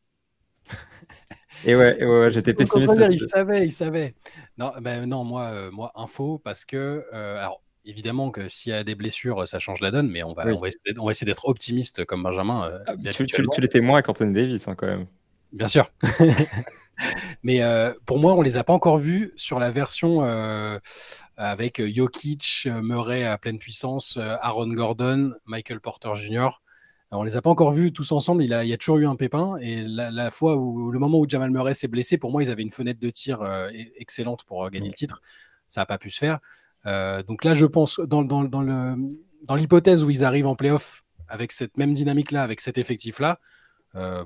Et ouais, j'étais pessimiste. Il savait. Non, moi, info, parce que alors évidemment que s'il y a des blessures, ça change la donne, mais on va essayer d'être optimiste comme Benjamin. Tu l'étais moins avec Anthony Davis, hein, quand même. Bien sûr. Mais pour moi, on les a pas encore vus sur la version avec Jokic, Murray à pleine puissance, Aaron Gordon, Michael Porter Jr. On les a pas encore vus tous ensemble. Il y a toujours eu un pépin. Et le moment où Jamal Murray s'est blessé, pour moi, ils avaient une fenêtre de tir excellente pour gagner le titre. Ça n'a pas pu se faire. Donc là, je pense, dans l'hypothèse où ils arrivent en playoff avec cette même dynamique-là, avec cet effectif-là,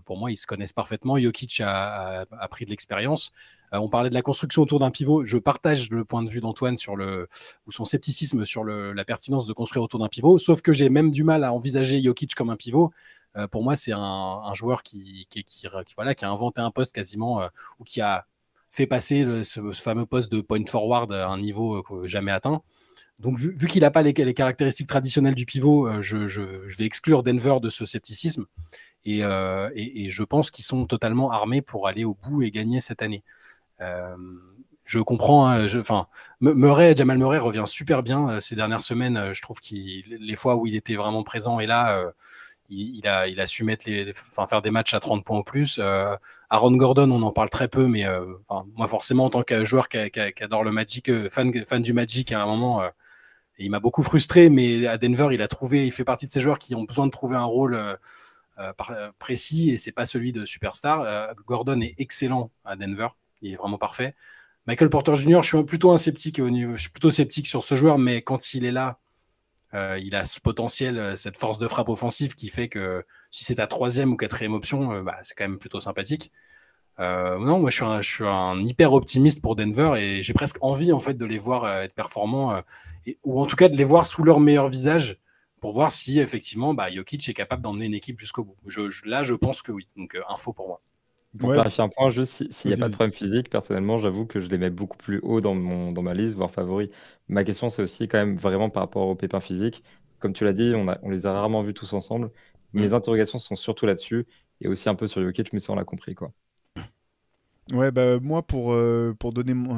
pour moi, ils se connaissent parfaitement. Jokic a pris de l'expérience. On parlait de la construction autour d'un pivot. Je partage le point de vue d'Antoine ou son scepticisme sur la pertinence de construire autour d'un pivot. Sauf que j'ai même du mal à envisager Jokic comme un pivot. Pour moi, c'est un joueur qui a inventé un poste quasiment ou qui a fait passer ce fameux poste de point forward à un niveau jamais atteint. Donc, vu qu'il n'a pas les caractéristiques traditionnelles du pivot, je vais exclure Denver de ce scepticisme. Et je pense qu'ils sont totalement armés pour aller au bout et gagner cette année. Je comprends. Jamal Murray revient super bien ces dernières semaines. Je trouve les fois où il était vraiment présent et là, il a su faire des matchs à 30 points ou plus. Aaron Gordon, on en parle très peu, mais moi forcément en tant que joueur qui adore le Magic, fan du Magic à un moment, il m'a beaucoup frustré. Mais à Denver, il fait partie de ces joueurs qui ont besoin de trouver un rôle précis et c'est pas celui de superstar. Gordon est excellent à Denver, il est vraiment parfait. Michael Porter Jr., je suis plutôt sceptique sur ce joueur, mais quand il est là, il a ce potentiel, cette force de frappe offensive qui fait que si c'est ta 3e ou 4e option, c'est quand même plutôt sympathique. Non, moi je suis un hyper optimiste pour Denver et j'ai presque envie en fait de les voir être performants ou en tout cas de les voir sous leur meilleur visage pour voir si effectivement Jokic est capable d'emmener une équipe jusqu'au bout. Là, je pense que oui. Donc, info pour moi. Pour Ouais, clarifier un point, juste s'il n'y a vas-y, pas de vas-y. problème physique, personnellement, j'avoue que je les mets beaucoup plus haut dans ma liste, voire favori. Ma question, c'est aussi quand même vraiment par rapport aux pépins physiques. Comme tu l'as dit, on les a rarement vus tous ensemble. Mm. Mes interrogations sont surtout là-dessus et aussi un peu sur Jokic, mais ça, on l'a compris, quoi. Ouais, bah, moi, pour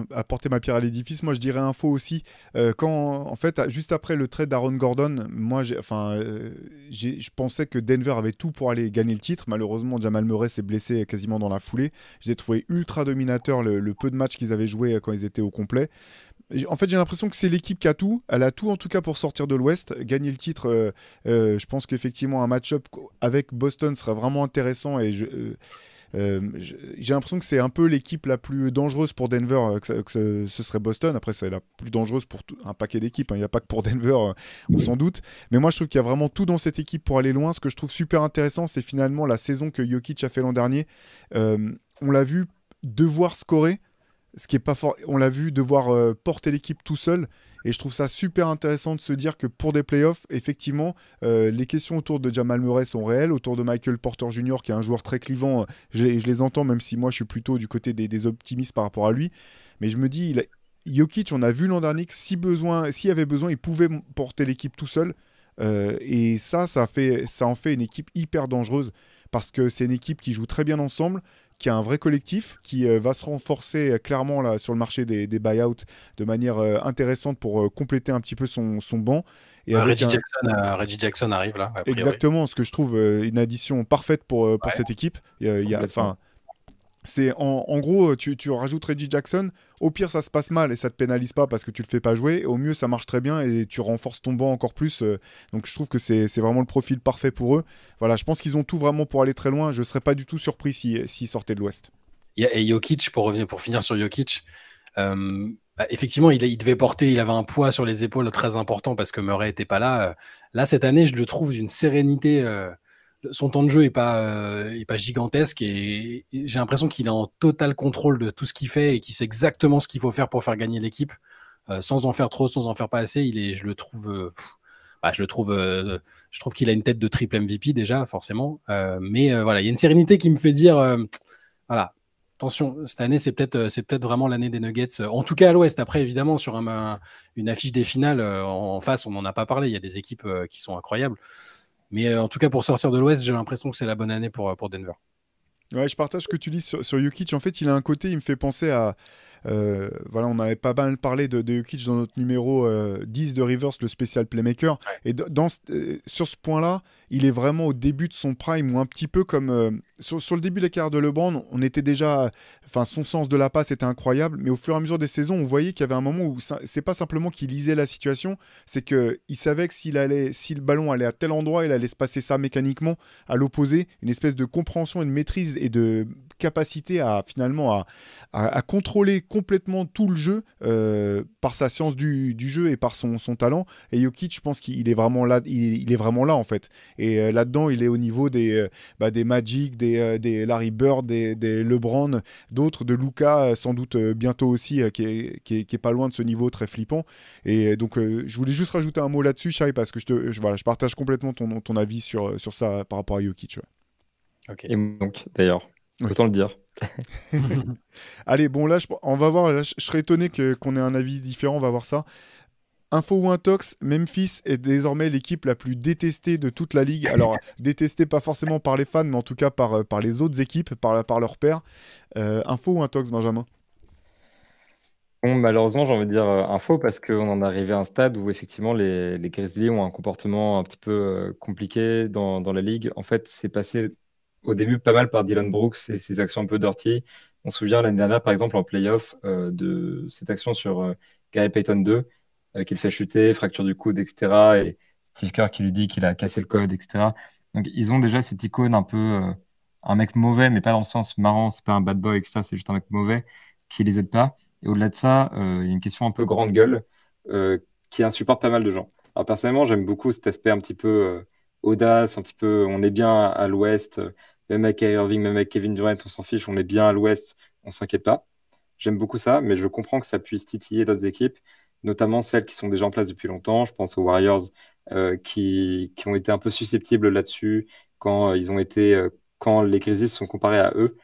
apporter ma pierre à l'édifice, moi, je dirais info aussi. En fait, juste après le trade d'Aaron Gordon, moi, je pensais que Denver avait tout pour aller gagner le titre. Malheureusement, Jamal Murray s'est blessé quasiment dans la foulée. Je les ai trouvés ultra dominateurs le peu de matchs qu'ils avaient joué quand ils étaient au complet. En fait, j'ai l'impression que c'est l'équipe qui a tout. Elle a tout, en tout cas, pour sortir de l'Ouest. Gagner le titre, je pense qu'effectivement, un match-up avec Boston serait vraiment intéressant. Et j'ai l'impression que c'est un peu l'équipe la plus dangereuse pour Denver, ce serait Boston. Après, c'est la plus dangereuse pour un paquet d'équipes, hein. Il n'y a pas que pour Denver, on s'en doute. Mais moi, je trouve qu'il y a vraiment tout dans cette équipe pour aller loin. Ce que je trouve super intéressant, c'est finalement la saison que Jokic a fait l'an dernier. On l'a vu devoir scorer, ce qui est pas fort. On l'a vu devoir porter l'équipe tout seul. Et je trouve ça super intéressant de se dire que pour des playoffs, effectivement, les questions autour de Jamal Murray sont réelles, autour de Michael Porter Jr., qui est un joueur très clivant, je les entends, même si moi je suis plutôt du côté des optimistes par rapport à lui. Mais je me dis, Jokic, on a vu l'an dernier que s'il y avait besoin, il pouvait porter l'équipe tout seul. Et ça en fait une équipe hyper dangereuse, parce que c'est une équipe qui joue très bien ensemble, qui a un vrai collectif, qui va se renforcer clairement là, sur le marché des buyouts de manière intéressante pour compléter un petit peu son banc. Et avec Reggie Jackson arrive là, a priori. exactement, ce que je trouve une addition parfaite pour cette équipe. Complètement. En gros, tu rajoutes Reggie Jackson, au pire ça se passe mal et ça te pénalise pas parce que tu le fais pas jouer, et au mieux ça marche très bien et tu renforces ton banc encore plus. Donc je trouve que c'est vraiment le profil parfait pour eux. Voilà, je pense qu'ils ont tout vraiment pour aller très loin. Je serais pas du tout surpris s'ils sortaient de l'Ouest. Et Jokic, pour finir sur Jokic, effectivement, il devait porter, il avait un poids sur les épaules très important parce que Murray n'était pas là. Là, cette année, je le trouve d'une sérénité. Son temps de jeu est pas gigantesque et j'ai l'impression qu'il est en total contrôle de tout ce qu'il fait et qu'il sait exactement ce qu'il faut faire pour faire gagner l'équipe, sans en faire trop, sans en faire pas assez. Je le trouve, je trouve qu'il a une tête de triple MVP déjà, forcément. Mais voilà, il y a une sérénité qui me fait dire, voilà, attention, cette année c'est peut-être vraiment l'année des Nuggets. En tout cas à l'Ouest. Après, évidemment, sur une affiche des finales en face, on n'en a pas parlé. Il y a des équipes qui sont incroyables. Mais en tout cas, pour sortir de l'Ouest, j'ai l'impression que c'est la bonne année pour Denver. Ouais, je partage ce que tu dis sur Jokic. En fait, il a un côté, il me fait penser à. Voilà, on avait pas mal parlé de Jokic dans notre numéro 10 de Rivers, le spécial playmaker. Et sur ce point-là, il est vraiment au début de son prime, ou un petit peu comme. Sur le début de la carrière de LeBron, on était déjà. Enfin, son sens de la passe était incroyable, mais au fur et à mesure des saisons, on voyait qu'il y avait un moment où c'est pas simplement qu'il lisait la situation, c'est qu'il savait que si le ballon allait à tel endroit, il allait se passer ça mécaniquement à l'opposé. Une espèce de compréhension et de maîtrise et de capacité à finalement à contrôler complètement tout le jeu par sa science du jeu et par son talent. Et Jokic, je pense qu'il est vraiment là, il est vraiment là en fait. Et là-dedans, il est au niveau des Magic, des Larry Bird, des LeBron, d'autres, de Luka, sans doute bientôt aussi, qui est pas loin de ce niveau très flippant. Et donc, je voulais juste rajouter un mot là-dessus, Shai, parce que je partage complètement ton avis sur ça par rapport à Jokic. Ouais. Ok. Et donc, d'ailleurs, Oui. autant le dire. Allez, bon, là, on va voir. Là, je serais étonné qu'on ait un avis différent. On va voir ça. Info ou intox, Memphis est désormais l'équipe la plus détestée de toute la ligue. Alors, détestée pas forcément par les fans, mais en tout cas par les autres équipes, par leurs pairs. Info ou intox, Benjamin? Bon, malheureusement, j'ai envie de dire info parce qu'on en est arrivé à un stade où effectivement les Grizzlies ont un comportement un petit peu compliqué dans la ligue. En fait, c'est passé au début pas mal par Dylan Brooks et ses actions un peu dirty. On se souvient l'année dernière, par exemple, en playoff, de cette action sur Gary Payton 2, qu'il fait chuter, fracture du coude, etc. Et Steve Kerr qui lui dit qu'il a cassé le code, etc. Donc, ils ont déjà cette icône un peu, un mec mauvais, mais pas dans le sens marrant, c'est pas un bad boy, etc. C'est juste un mec mauvais qui les aide pas. Et au-delà de ça, il y a une question un peu grande gueule qui insupporte pas mal de gens. Alors personnellement, j'aime beaucoup cet aspect un petit peu audace, un petit peu on est bien à l'ouest, même avec Kyrie Irving, même avec Kevin Durant, on s'en fiche, on est bien à l'ouest, on s'inquiète pas. J'aime beaucoup ça, mais je comprends que ça puisse titiller d'autres équipes, notamment celles qui sont déjà en place depuis longtemps. Je pense aux Warriors qui ont été un peu susceptibles là-dessus quand les Grizzlies sont comparés à eux.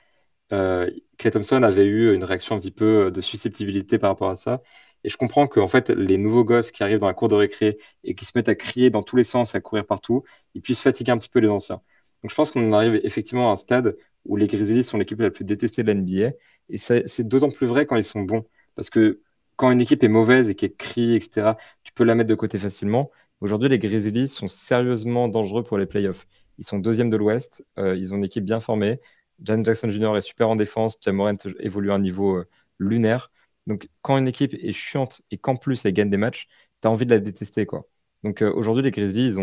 Klay Thompson avait eu une réaction un petit peu de susceptibilité par rapport à ça. Et je comprends que en fait, les nouveaux gosses qui arrivent dans la cour de récré et qui se mettent à crier dans tous les sens, à courir partout, ils puissent fatiguer un petit peu les anciens. Donc je pense qu'on arrive effectivement à un stade où les Grizzlies sont l'équipe la plus détestée de la NBA. Et c'est d'autant plus vrai quand ils sont bons. Parce que quand une équipe est mauvaise et qu'elle crie, etc., tu peux la mettre de côté facilement. Aujourd'hui, les Grizzlies sont sérieusement dangereux pour les playoffs. Ils sont deuxième de l'Ouest, ils ont une équipe bien formée. Jaren Jackson Jr. est super en défense, Ja Morant évolue à un niveau lunaire. Donc, quand une équipe est chiante et qu'en plus elle gagne des matchs, tu as envie de la détester, quoi. Donc, aujourd'hui, les Grizzlies,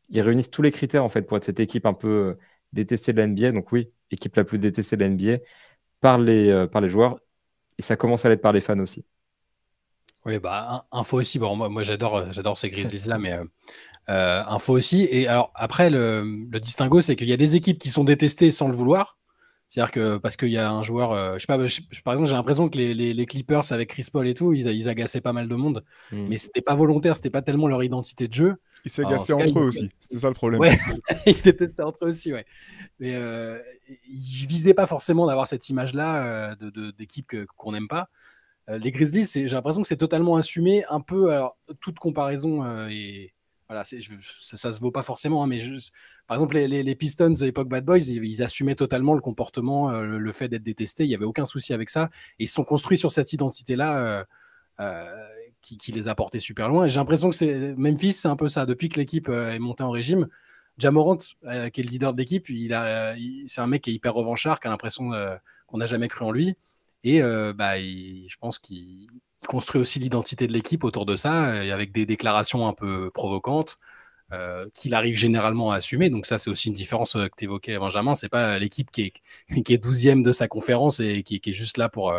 ils réunissent tous les critères en fait pour être cette équipe un peu détestée de la NBA. Donc, oui, équipe la plus détestée de la NBA par les joueurs. Et ça commence à l'être par les fans aussi. Oui, bah, info aussi. Bon, moi j'adore ces Grizzlies-là, mais info aussi. Et alors, après, le distinguo, c'est qu'il y a des équipes qui sont détestées sans le vouloir. C'est-à-dire que parce qu'il y a un joueur, je sais pas, par exemple, j'ai l'impression que les Clippers avec Chris Paul et tout, ils agaçaient pas mal de monde, mais c'était pas volontaire, c'était pas tellement leur identité de jeu. Ils s'agaçaient entre eux aussi, c'était ça le problème. Ouais, ils détestaient entre eux aussi, ouais. Mais ils visaient pas forcément d'avoir cette image-là d'équipe qu'on n'aime pas. Les Grizzlies, j'ai l'impression que c'est totalement assumé, un peu, alors, toute comparaison et voilà, ça se vaut pas forcément, hein, mais par exemple, les Pistons de l'époque Bad Boys, ils assumaient totalement le comportement, le fait d'être détestés, il n'y avait aucun souci avec ça, et ils se sont construits sur cette identité-là qui les a portés super loin, et j'ai l'impression que Memphis, c'est un peu ça, depuis que l'équipe est montée en régime. Ja Morant, qui est le leader de l'équipe, c'est un mec qui est hyper revanchard, qui a l'impression qu'on n'a jamais cru en lui. Et je pense qu'il construit aussi l'identité de l'équipe autour de ça, avec des déclarations un peu provocantes, qu'il arrive généralement à assumer. Donc ça, c'est aussi une différence que tu évoquais, Benjamin. C'est pas l'équipe qui est 12e de sa conférence et qui est juste là pour...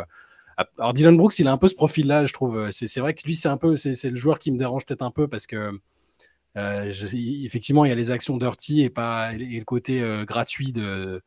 Alors Dillon Brooks, il a un peu ce profil-là, je trouve. C'est vrai que lui, c'est le joueur qui me dérange peut-être un peu parce que effectivement, il y a les actions dirty et le côté gratuit de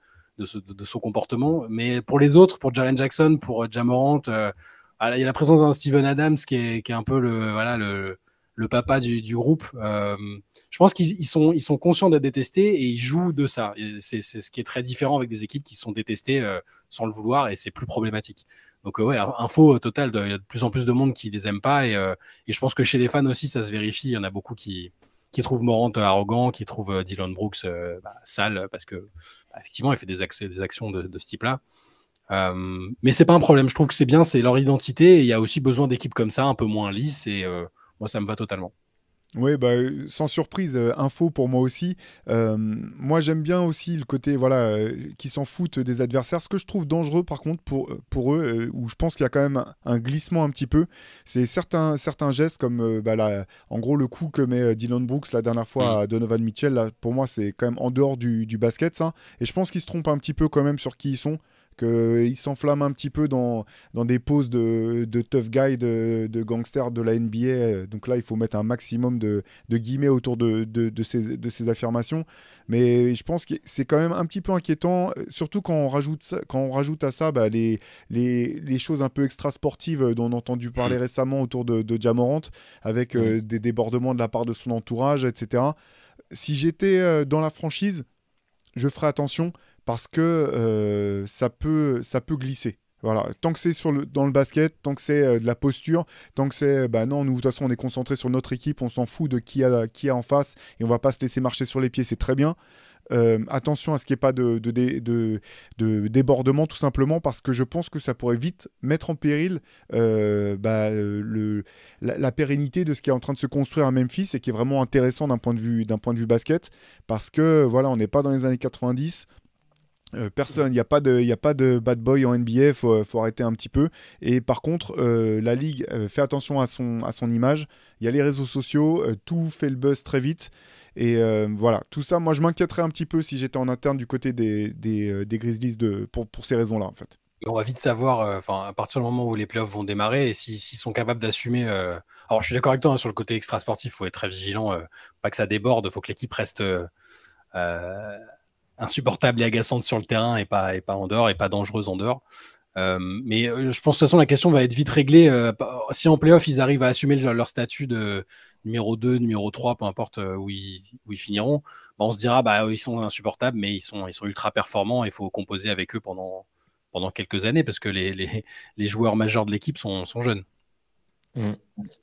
son comportement. Mais pour les autres, pour Jaren Jackson, pour Ja Morant, il y a la présence d'un Steven Adams qui est un peu le papa du groupe. Je pense qu'ils sont conscients d'être détestés et ils jouent de ça. Et c'est ce qui est très différent avec des équipes qui sont détestées sans le vouloir, et c'est plus problématique. Donc ouais, info totale, il y a de plus en plus de monde qui les aime pas, et je pense que chez les fans aussi, ça se vérifie. Il y en a beaucoup qui trouvent Morant arrogant, qui trouvent Dillon Brooks sale, parce que effectivement, il fait des actions de ce type-là. Mais c'est pas un problème. Je trouve que c'est bien, c'est leur identité. Et il y a aussi besoin d'équipes comme ça, un peu moins lisses. Et moi, ça me va totalement. Oui, sans surprise, info pour moi aussi. Moi, j'aime bien aussi le côté qui s'en foutent des adversaires. Ce que je trouve dangereux, par contre, pour eux, où je pense qu'il y a quand même un glissement un petit peu, c'est certains gestes comme, en gros, le coup que met Dillon Brooks la dernière fois à Donovan Mitchell. Là, pour moi, c'est quand même en dehors du basket, ça. Et je pense qu'ils se trompent un petit peu quand même sur qui ils sont, qu'ils s'enflamment un petit peu dans des poses de tough guy, de gangster de la NBA. Donc là, il faut mettre un maximum de guillemets autour de ces affirmations. Mais je pense que c'est quand même un petit peu inquiétant, surtout quand on rajoute à ça les choses un peu extra-sportives dont on a entendu parler récemment autour de Ja Morant, avec des débordements de la part de son entourage, etc. Si j'étais dans la franchise, je ferais attention, parce que ça peut glisser. Voilà. Tant que c'est dans le basket, tant que c'est de la posture, tant que c'est non, nous de toute façon on est concentré sur notre équipe, on s'en fout de qui a en face et on va pas se laisser marcher sur les pieds, c'est très bien. Attention à ce qu'il n'y ait pas de débordement, tout simplement, parce que je pense que ça pourrait vite mettre en péril la pérennité de ce qui est en train de se construire à Memphis, et qui est vraiment intéressant d'un point de vue basket, parce que voilà, on n'est pas dans les années 90. Personne, il n'y a pas de bad boy en NBA, faut arrêter un petit peu. Et par contre, la Ligue fait attention à son image. Il y a les réseaux sociaux, tout fait le buzz très vite. Et voilà, tout ça, moi je m'inquiéterais un petit peu si j'étais en interne du côté des Grizzlies pour ces raisons-là, en fait. On va vite savoir, à partir du moment où les playoffs vont démarrer, et s'ils sont capables d'assumer. Alors, je suis d'accord avec toi, hein, sur le côté extra-sportif, il faut être très vigilant, pas que ça déborde, il faut que l'équipe reste insupportable et agaçante sur le terrain, et pas en dehors, et pas dangereuse en dehors. Mais je pense de toute façon la question va être vite réglée. Si en playoff ils arrivent à assumer leur statut de numéro 2, numéro 3, peu importe où ils finiront, on se dira ils sont insupportables, mais ils sont ultra performants et il faut composer avec eux pendant quelques années parce que les joueurs majeurs de l'équipe sont jeunes.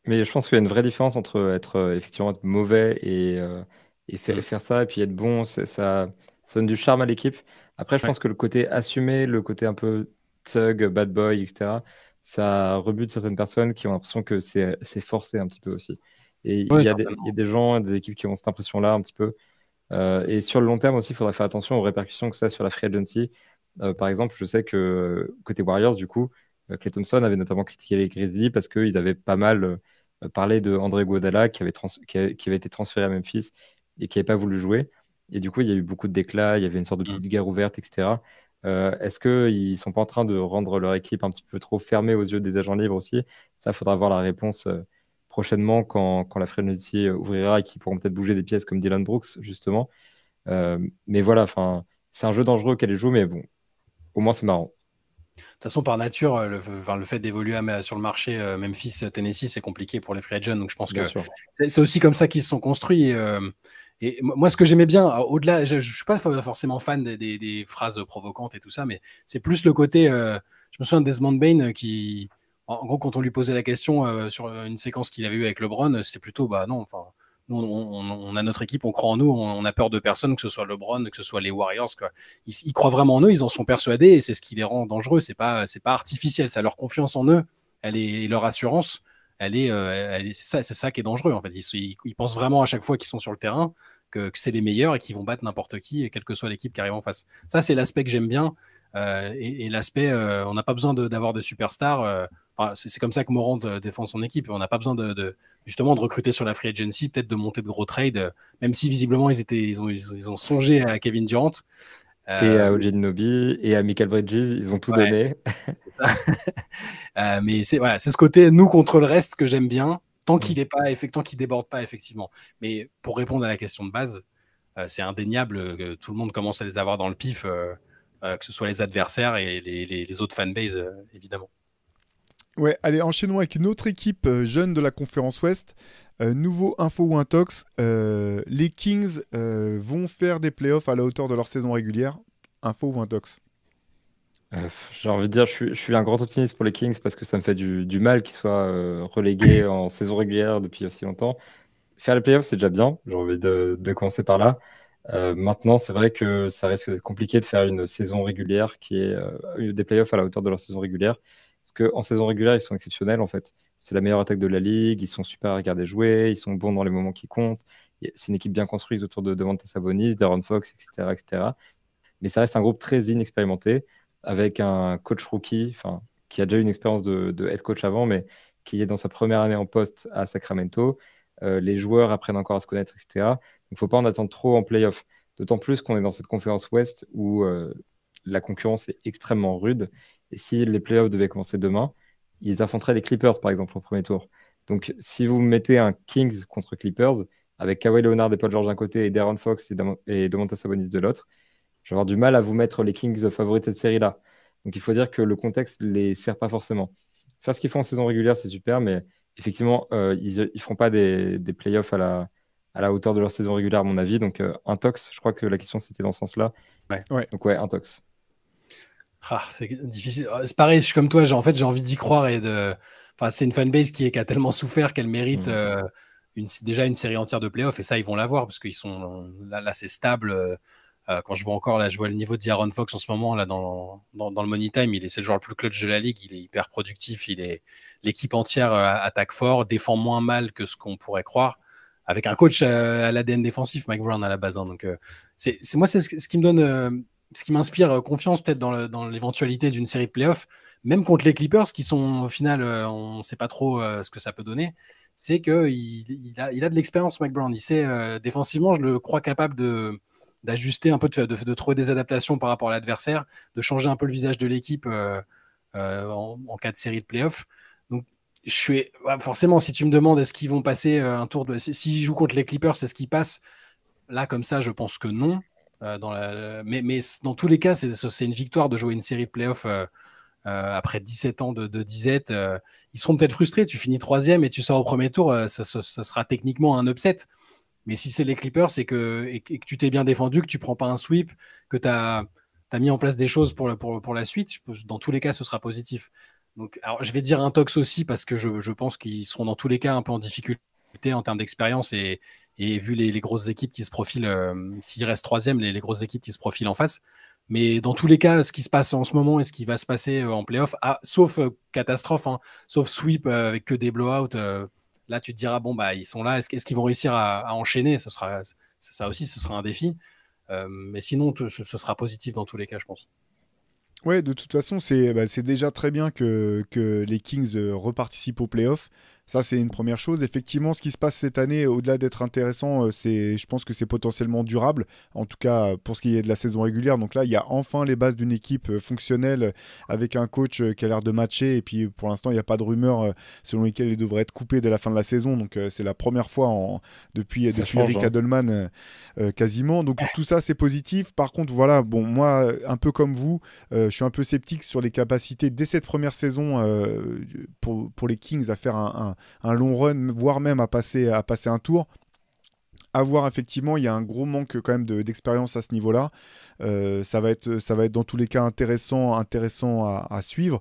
Mais je pense qu'il y a une vraie différence entre effectivement être mauvais et faire ça, et puis être bon, ça donne du charme à l'équipe. Après, je pense que le côté assumé, le côté un peu thug, bad boy, etc., ça rebute certaines personnes qui ont l'impression que c'est forcé un petit peu aussi. Et il y a des gens, des équipes qui ont cette impression-là un petit peu. Et sur le long terme aussi, il faudra faire attention aux répercussions que ça a sur la free agency. Par exemple, je sais que côté Warriors, du coup, Klay Thompson avait notamment critiqué les Grizzlies parce qu'ils avaient pas mal parlé de André Iguodala qui avait été transféré à Memphis et qui n'avait pas voulu jouer. Et du coup, il y a eu beaucoup de déclats, il y avait une sorte de petite guerre ouverte, etc. Est-ce qu'ils ne sont pas en train de rendre leur équipe un petit peu trop fermée aux yeux des agents libres aussi? Ça, il faudra avoir la réponse prochainement quand la free agency ouvrira et qu'ils pourront peut-être bouger des pièces comme Dylan Brooks, justement. Mais voilà, c'est un jeu dangereux qu'elle joue, mais bon, au moins c'est marrant. De toute façon, par nature, le fait d'évoluer sur le marché Memphis, Tennessee, c'est compliqué pour les free agents. Donc, je pense que c'est aussi comme ça qu'ils se sont construits. Et moi, ce que j'aimais bien, au-delà, je ne suis pas forcément fan des phrases provocantes et tout ça, mais c'est plus le côté. Je me souviens de Desmond Bane qui, en gros, quand on lui posait la question sur une séquence qu'il avait eue avec LeBron, c'était plutôt non, enfin. Nous, on a notre équipe, on croit en nous, on a peur de personne, que ce soit LeBron, que ce soit les Warriors, quoi. Ils croient vraiment en eux, ils en sont persuadés et c'est ce qui les rend dangereux. C'est pas artificiel, c'est leur confiance en eux, leur assurance, c'est ça qui est dangereux en fait. Ils pensent vraiment à chaque fois qu'ils sont sur le terrain que c'est les meilleurs et qu'ils vont battre n'importe qui, et quelle que soit l'équipe qui arrive en face. Ça, c'est l'aspect que j'aime bien. Et l'aspect, on n'a pas besoin d'avoir de superstars. C'est comme ça que Morant défend son équipe. On n'a pas besoin justement de recruter sur la free agency, peut-être de monter de gros trades, même si visiblement ils ont songé à Kevin Durant. Et à OG Anunoby et à Michael Bridges, ils ont tout donné. C'est ça. Mais c'est ce côté nous contre le reste que j'aime bien, tant qu'il déborde pas effectivement. Mais pour répondre à la question de base, c'est indéniable que tout le monde commence à les avoir dans le pif, que ce soit les adversaires et les autres fanbases, évidemment. Ouais, allez, enchaînons avec une autre équipe jeune de la conférence Ouest. Nouveau info ou intox, les Kings vont faire des playoffs à la hauteur de leur saison régulière. Info ou intox? J'ai envie de dire, je suis un grand optimiste pour les Kings parce que ça me fait du mal qu'ils soient relégués en saison régulière depuis aussi longtemps. Faire les playoffs, c'est déjà bien. J'ai envie de commencer par là. Maintenant, c'est vrai que ça risque d'être compliqué de faire une saison régulière qui est des playoffs à la hauteur de leur saison régulière. Parce qu'en saison régulière, ils sont exceptionnels en fait. C'est la meilleure attaque de la ligue, ils sont super à regarder jouer, ils sont bons dans les moments qui comptent. C'est une équipe bien construite autour de Domantas Sabonis, De'Aaron Fox, etc., etc. Mais ça reste un groupe très inexpérimenté, avec un coach rookie, qui a déjà eu une expérience de head coach avant, mais qui est dans sa première année en poste à Sacramento. Les joueurs apprennent encore à se connaître, etc. Donc, il ne faut pas en attendre trop en playoff. D'autant plus qu'on est dans cette conférence Ouest où la concurrence est extrêmement rude. Et si les playoffs devaient commencer demain, ils affronteraient les Clippers, par exemple, au premier tour. Donc, si vous mettez un Kings contre Clippers, avec Kawhi Leonard et Paul George d'un côté et De'Aaron Fox et Domantas Sabonis de l'autre, je vais avoir du mal à vous mettre les Kings favoris de cette série-là. Donc, il faut dire que le contexte ne les sert pas forcément. Faire ce qu'ils font en saison régulière, c'est super, mais effectivement, ils ne feront pas des playoffs à la hauteur de leur saison régulière, à mon avis. Donc, intox, je crois que la question, c'était dans ce sens-là. Ouais. Donc, ouais, intox. C'est difficile. C'est pareil, je suis comme toi, j'ai envie d'y croire c'est une fanbase qui a tellement souffert qu'elle mérite déjà une série entière de playoffs, et ça, ils vont l'avoir parce qu'ils sont là, c'est stable. Quand je vois le niveau de De'Aaron Fox en ce moment là dans le Money Time, c'est le joueur le plus clutch de la ligue, il est hyper productif, l'équipe entière attaque fort, défend moins mal que ce qu'on pourrait croire, avec un coach à l'ADN défensif, Mike Brown à la base. Donc c'est ce qui me donne, ce qui m'inspire confiance peut-être dans l'éventualité d'une série de playoffs, même contre les Clippers qui sont au final, on ne sait pas trop ce que ça peut donner. C'est qu'il a de l'expérience, Mike Brown. Il sait défensivement, je le crois capable d'ajuster un peu, de trouver des adaptations par rapport à l'adversaire, de changer un peu le visage de l'équipe en cas de série de playoffs. Donc, forcément, si tu me demandes est-ce qu'ils vont passer un tour s'ils jouent contre les Clippers, est-ce qu'ils passent là comme ça? Je pense que non. Mais dans tous les cas, c'est une victoire de jouer une série de playoffs après 17 ans de disette. Ils seront peut-être frustrés. Tu finis 3e et tu sors au premier tour, ça sera techniquement un upset. Mais si c'est les Clippers et que tu t'es bien défendu, que tu prends pas un sweep, que tu as mis en place des choses pour la suite, dans tous les cas, ce sera positif. Donc, alors, je vais dire un Tox aussi parce que je pense qu'ils seront dans tous les cas un peu en difficulté en termes d'expérience et vu les grosses équipes qui se profilent, s'il reste 3e, les grosses équipes qui se profilent en face. Mais dans tous les cas, ce qui se passe en ce moment et ce qui va se passer en playoff, sauf catastrophe, hein, sauf sweep avec que des blowouts, là tu te diras, bon, bah, ils sont là, est-ce qu'ils vont réussir à enchaîner? Ça aussi, ce sera un défi. Mais sinon, ce sera positif dans tous les cas, je pense. Ouais, de toute façon, c'est déjà très bien que les Kings reparticipent aux playoffs. Ça, c'est une première chose. Effectivement, ce qui se passe cette année, au-delà d'être intéressant, je pense que c'est potentiellement durable. En tout cas, pour ce qui est de la saison régulière. Donc là, il y a enfin les bases d'une équipe fonctionnelle avec un coach qui a l'air de matcher. Et puis, pour l'instant, il n'y a pas de rumeurs selon lesquelles il devrait être coupé dès la fin de la saison. Donc, c'est la première fois depuis Rick Adelman quasiment. Donc, tout ça, c'est positif. Par contre, voilà, bon, moi, un peu comme vous, je suis un peu sceptique sur les capacités dès cette première saison pour les Kings à faire un long run, voire même à passer un tour. À voir, effectivement, il y a un gros manque quand même d'expérience à ce niveau-là. Ça va être dans tous les cas intéressant à suivre.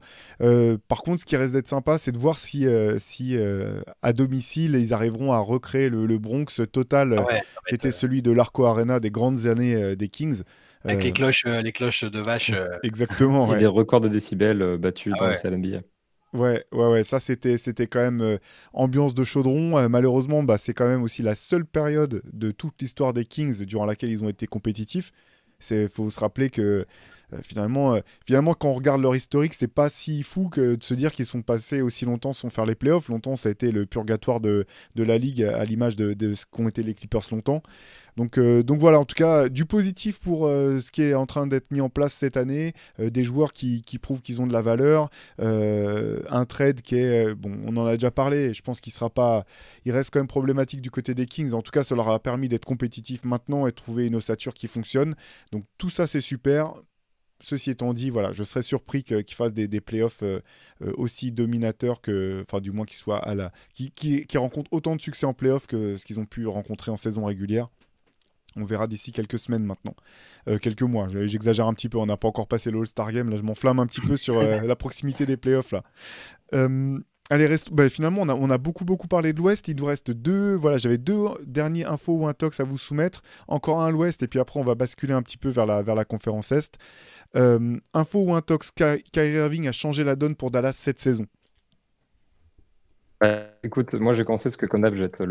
Par contre, ce qui reste d'être sympa, c'est de voir si à domicile, ils arriveront à recréer le Bronx total qui était celui de l'Arco Arena des grandes années des Kings. Avec les cloches de vache. Exactement. Et des records de décibels battus dans la salle NBA. Ouais, ça c'était quand même ambiance de chaudron. Malheureusement, c'est quand même aussi la seule période de toute l'histoire des Kings durant laquelle ils ont été compétitifs. Faut se rappeler que finalement, quand on regarde leur historique, c'est pas si fou que de se dire qu'ils sont passés aussi longtemps sans faire les playoffs. Longtemps, ça a été le purgatoire de la ligue, à l'image de ce qu'ont été les Clippers longtemps. Donc voilà, en tout cas, du positif pour ce qui est en train d'être mis en place cette année, des joueurs qui prouvent qu'ils ont de la valeur, un trade qui est, bon, on en a déjà parlé, je pense qu'il reste quand même problématique du côté des Kings. En tout cas, ça leur a permis d'être compétitifs maintenant et de trouver une ossature qui fonctionne. Donc tout ça, c'est super. Ceci étant dit, voilà, je serais surpris qu'ils fassent des playoffs aussi dominateurs enfin du moins qu'ils rencontrent autant de succès en playoffs que ce qu'ils ont pu rencontrer en saison régulière. On verra d'ici quelques semaines maintenant. Quelques mois, j'exagère un petit peu, on n'a pas encore passé le All-Star Game, là je m'enflamme un petit peu sur la proximité des playoffs là. Allez, finalement, on a beaucoup parlé de l'Ouest. Il nous reste j'avais 2 derniers infos ou un tox à vous soumettre. Encore un à l'Ouest, et puis après, on va basculer un petit peu vers la conférence Est. Info ou un tox, Kyrie Irving a changé la donne pour Dallas cette saison. Écoute, moi j'ai commencé parce que comme d'hab, je vais être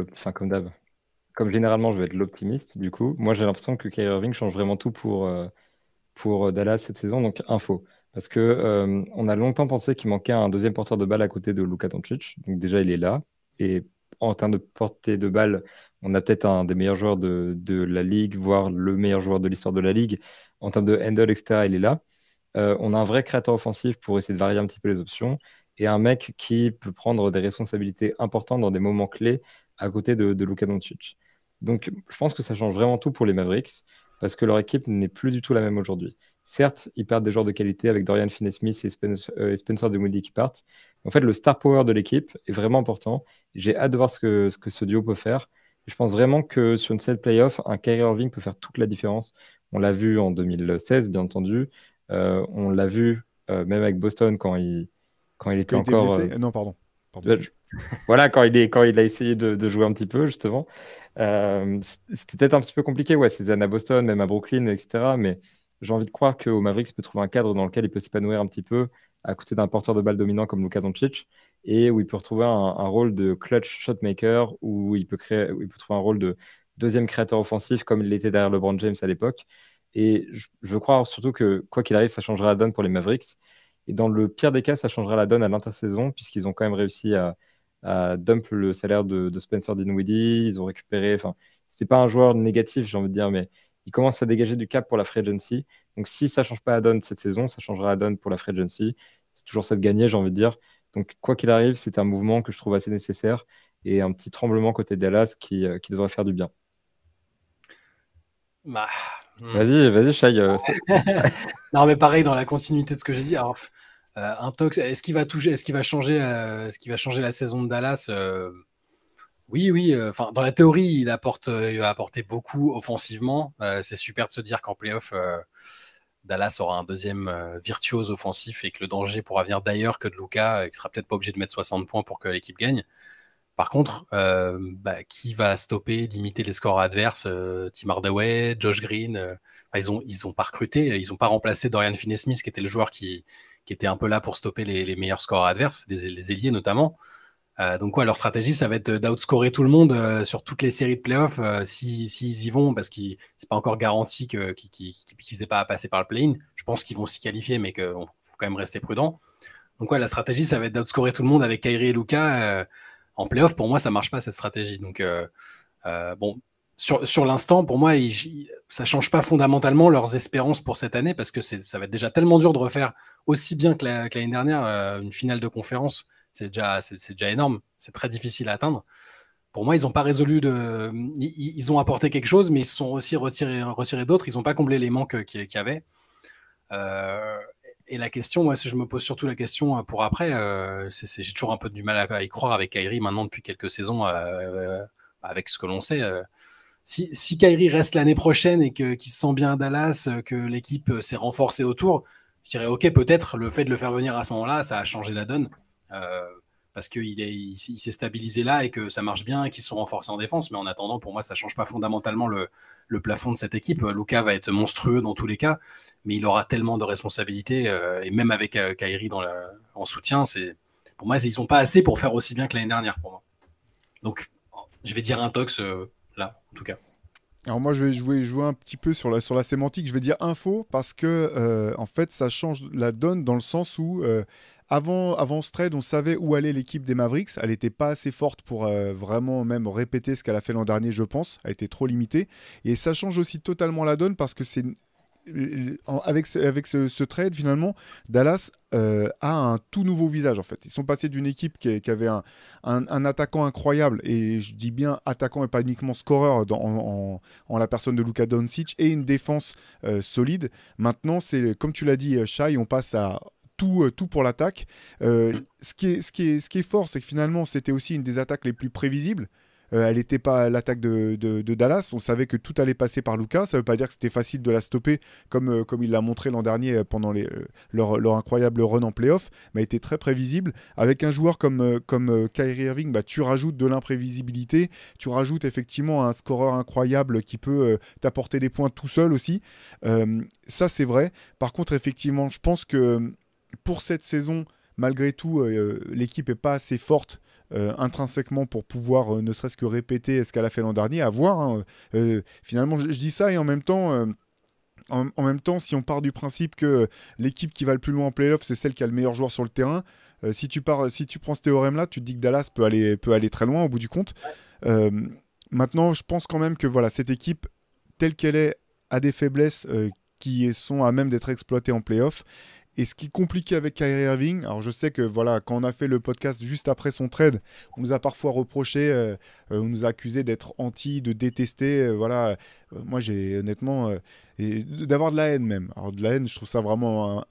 comme généralement, je vais être l'optimiste. Du coup, moi j'ai l'impression que Kyrie Irving change vraiment tout pour Dallas cette saison. Donc, info. Parce que on a longtemps pensé qu'il manquait un deuxième porteur de balle à côté de Luka Doncic. Donc déjà, il est là. Et en termes de portée de balle, on a peut-être un des meilleurs joueurs de la ligue, voire le meilleur joueur de l'histoire de la ligue. En termes de handle, etc., il est là. On a un vrai créateur offensif pour essayer de varier un petit peu les options. Et un mec qui peut prendre des responsabilités importantes dans des moments clés à côté de Luka Doncic. Donc, je pense que ça change vraiment tout pour les Mavericks parce que leur équipe n'est plus du tout la même aujourd'hui. Certes, ils perdent des joueurs de qualité avec Dorian Finney-Smith et Spencer Dinwiddie qui partent. En fait, le star power de l'équipe est vraiment important. J'ai hâte de voir ce que ce duo peut faire. Je pense vraiment que sur une série playoff, un Kyrie Irving peut faire toute la différence. On l'a vu en 2016, bien entendu. On l'a vu même avec Boston quand il était encore... Non, pardon. Voilà, quand il a essayé de jouer un petit peu, justement. C'était peut-être un petit peu compliqué, ces années à Boston, même à Brooklyn, etc. Mais j'ai envie de croire qu'au Mavericks peut trouver un cadre dans lequel il peut s'épanouir un petit peu à côté d'un porteur de balle dominant comme Luka Doncic et où il peut retrouver un rôle de clutch shotmaker, où il peut trouver un rôle de deuxième créateur offensif comme il l'était derrière LeBron James à l'époque. Et je veux croire surtout que, quoi qu'il arrive, ça changera la donne pour les Mavericks. Et dans le pire des cas, ça changera la donne à l'intersaison, puisqu'ils ont quand même réussi à dump le salaire de Spencer Dinwiddie. Ils ont récupéré... Enfin, c'était pas un joueur négatif, j'ai envie de dire, mais il commence à dégager du cap pour la free agency. Donc, si ça change pas la donne cette saison, ça changera la donne pour la free agency. C'est toujours ça de gagner, j'ai envie de dire. Donc, quoi qu'il arrive, c'est un mouvement que je trouve assez nécessaire et un petit tremblement côté Dallas qui devrait faire du bien. Vas-y, Shai. Non, mais pareil, dans la continuité de ce que j'ai dit. Alors, Un tox, est-ce qu'il va toucher, est-ce qu'il va changer, la saison de Dallas? Oui, oui. Enfin, dans la théorie, il va apporter beaucoup offensivement. C'est super de se dire qu'en playoff, Dallas aura un deuxième virtuose offensif et que le danger pourra venir d'ailleurs que de Luka, et qu'il sera peut-être pas obligé de mettre 60 points pour que l'équipe gagne. Par contre, qui va stopper, limiter les scores adverses? Tim Hardaway, Josh Green. Ils ont pas recruté, ils ont pas remplacé Dorian Finney-Smith, qui était le joueur qui était un peu là pour stopper les meilleurs scores adverses, les ailiers notamment. Donc leur stratégie, ça va être d'outscorer tout le monde sur toutes les séries de playoffs s'ils y vont, parce que c'est pas encore garanti qu'ils aient pas à passer par le play-in. Je pense qu'ils vont s'y qualifier, mais qu'il faut quand même rester prudent. Donc la stratégie, ça va être d'outscorer tout le monde avec Kyrie et Luka. En playoff, pour moi, ça marche pas cette stratégie. Donc bon, sur l'instant, pour moi, ça change pas fondamentalement leurs espérances pour cette année, parce que ça va être déjà tellement dur de refaire aussi bien que l'année dernière une finale de conférence. C'est déjà énorme. C'est très difficile à atteindre. Pour moi, ils n'ont pas résolu ils ont apporté quelque chose, mais ils se sont aussi retirés d'autres. Ils n'ont pas comblé les manques qu'il y avait. Et la question, moi, je me pose surtout la question pour après. J'ai toujours un peu du mal à y croire avec Kyrie maintenant depuis quelques saisons, avec ce que l'on sait. Si Kyrie reste l'année prochaine et qu'il se sent bien à Dallas, que l'équipe s'est renforcée autour, je dirais ok, peut-être le fait de le faire venir à ce moment-là, ça a changé la donne. Parce qu'il s'est stabilisé là et que ça marche bien et qu'ils se sont renforcés en défense. Mais en attendant, pour moi, ça ne change pas fondamentalement le plafond de cette équipe. Luka va être monstrueux dans tous les cas, mais il aura tellement de responsabilités. Et même avec Kyrie en soutien, pour moi, ils n'ont pas assez pour faire aussi bien que l'année dernière pour moi. Donc, je vais dire un tox là, en tout cas. Alors moi, je vais jouer un petit peu sur la sémantique. Je vais dire info parce que, en fait, ça change la donne dans le sens où, avant ce trade, on savait où allait l'équipe des Mavericks. Elle n'était pas assez forte pour vraiment même répéter ce qu'elle a fait l'an dernier, je pense. Elle était trop limitée. Et ça change aussi totalement la donne parce que avec ce trade, finalement, Dallas a un tout nouveau visage, en fait. Ils sont passés d'une équipe qui avait un attaquant incroyable, et je dis bien attaquant et pas uniquement scoreur en la personne de Luka Doncic, et une défense solide. Maintenant, c'est, comme tu l'as dit, Shai, on passe à tout pour l'attaque. Ce qui est fort, c'est que finalement, c'était aussi une des attaques les plus prévisibles. Elle n'était pas l'attaque de Dallas. On savait que tout allait passer par Luka. Ça ne veut pas dire que c'était facile de la stopper, comme il l'a montré l'an dernier pendant leur incroyable run en playoff, mais elle était très prévisible. Avec un joueur comme Kyrie Irving, tu rajoutes de l'imprévisibilité, tu rajoutes effectivement un scoreur incroyable qui peut t'apporter des points tout seul aussi. Ça, c'est vrai. Par contre, effectivement, je pense que pour cette saison, malgré tout, l'équipe n'est pas assez forte intrinsèquement pour pouvoir ne serait-ce que répéter ce qu'elle a fait l'an dernier, à voir. Hein. Finalement, je dis ça, et en même temps, si on part du principe que l'équipe qui va le plus loin en playoff, c'est celle qui a le meilleur joueur sur le terrain, si tu prends ce théorème-là, tu te dis que Dallas peut aller très loin au bout du compte. Maintenant, je pense quand même que voilà, cette équipe, telle qu'elle est, a des faiblesses qui sont à même d'être exploitées en playoff. Et ce qui est compliqué avec Kyrie Irving, alors je sais que voilà, quand on a fait le podcast juste après son trade, on nous a parfois reproché, on nous a accusé d'être anti, de détester. Voilà, moi j'ai honnêtement d'avoir de la haine même. Alors de la haine, je trouve ça vraiment,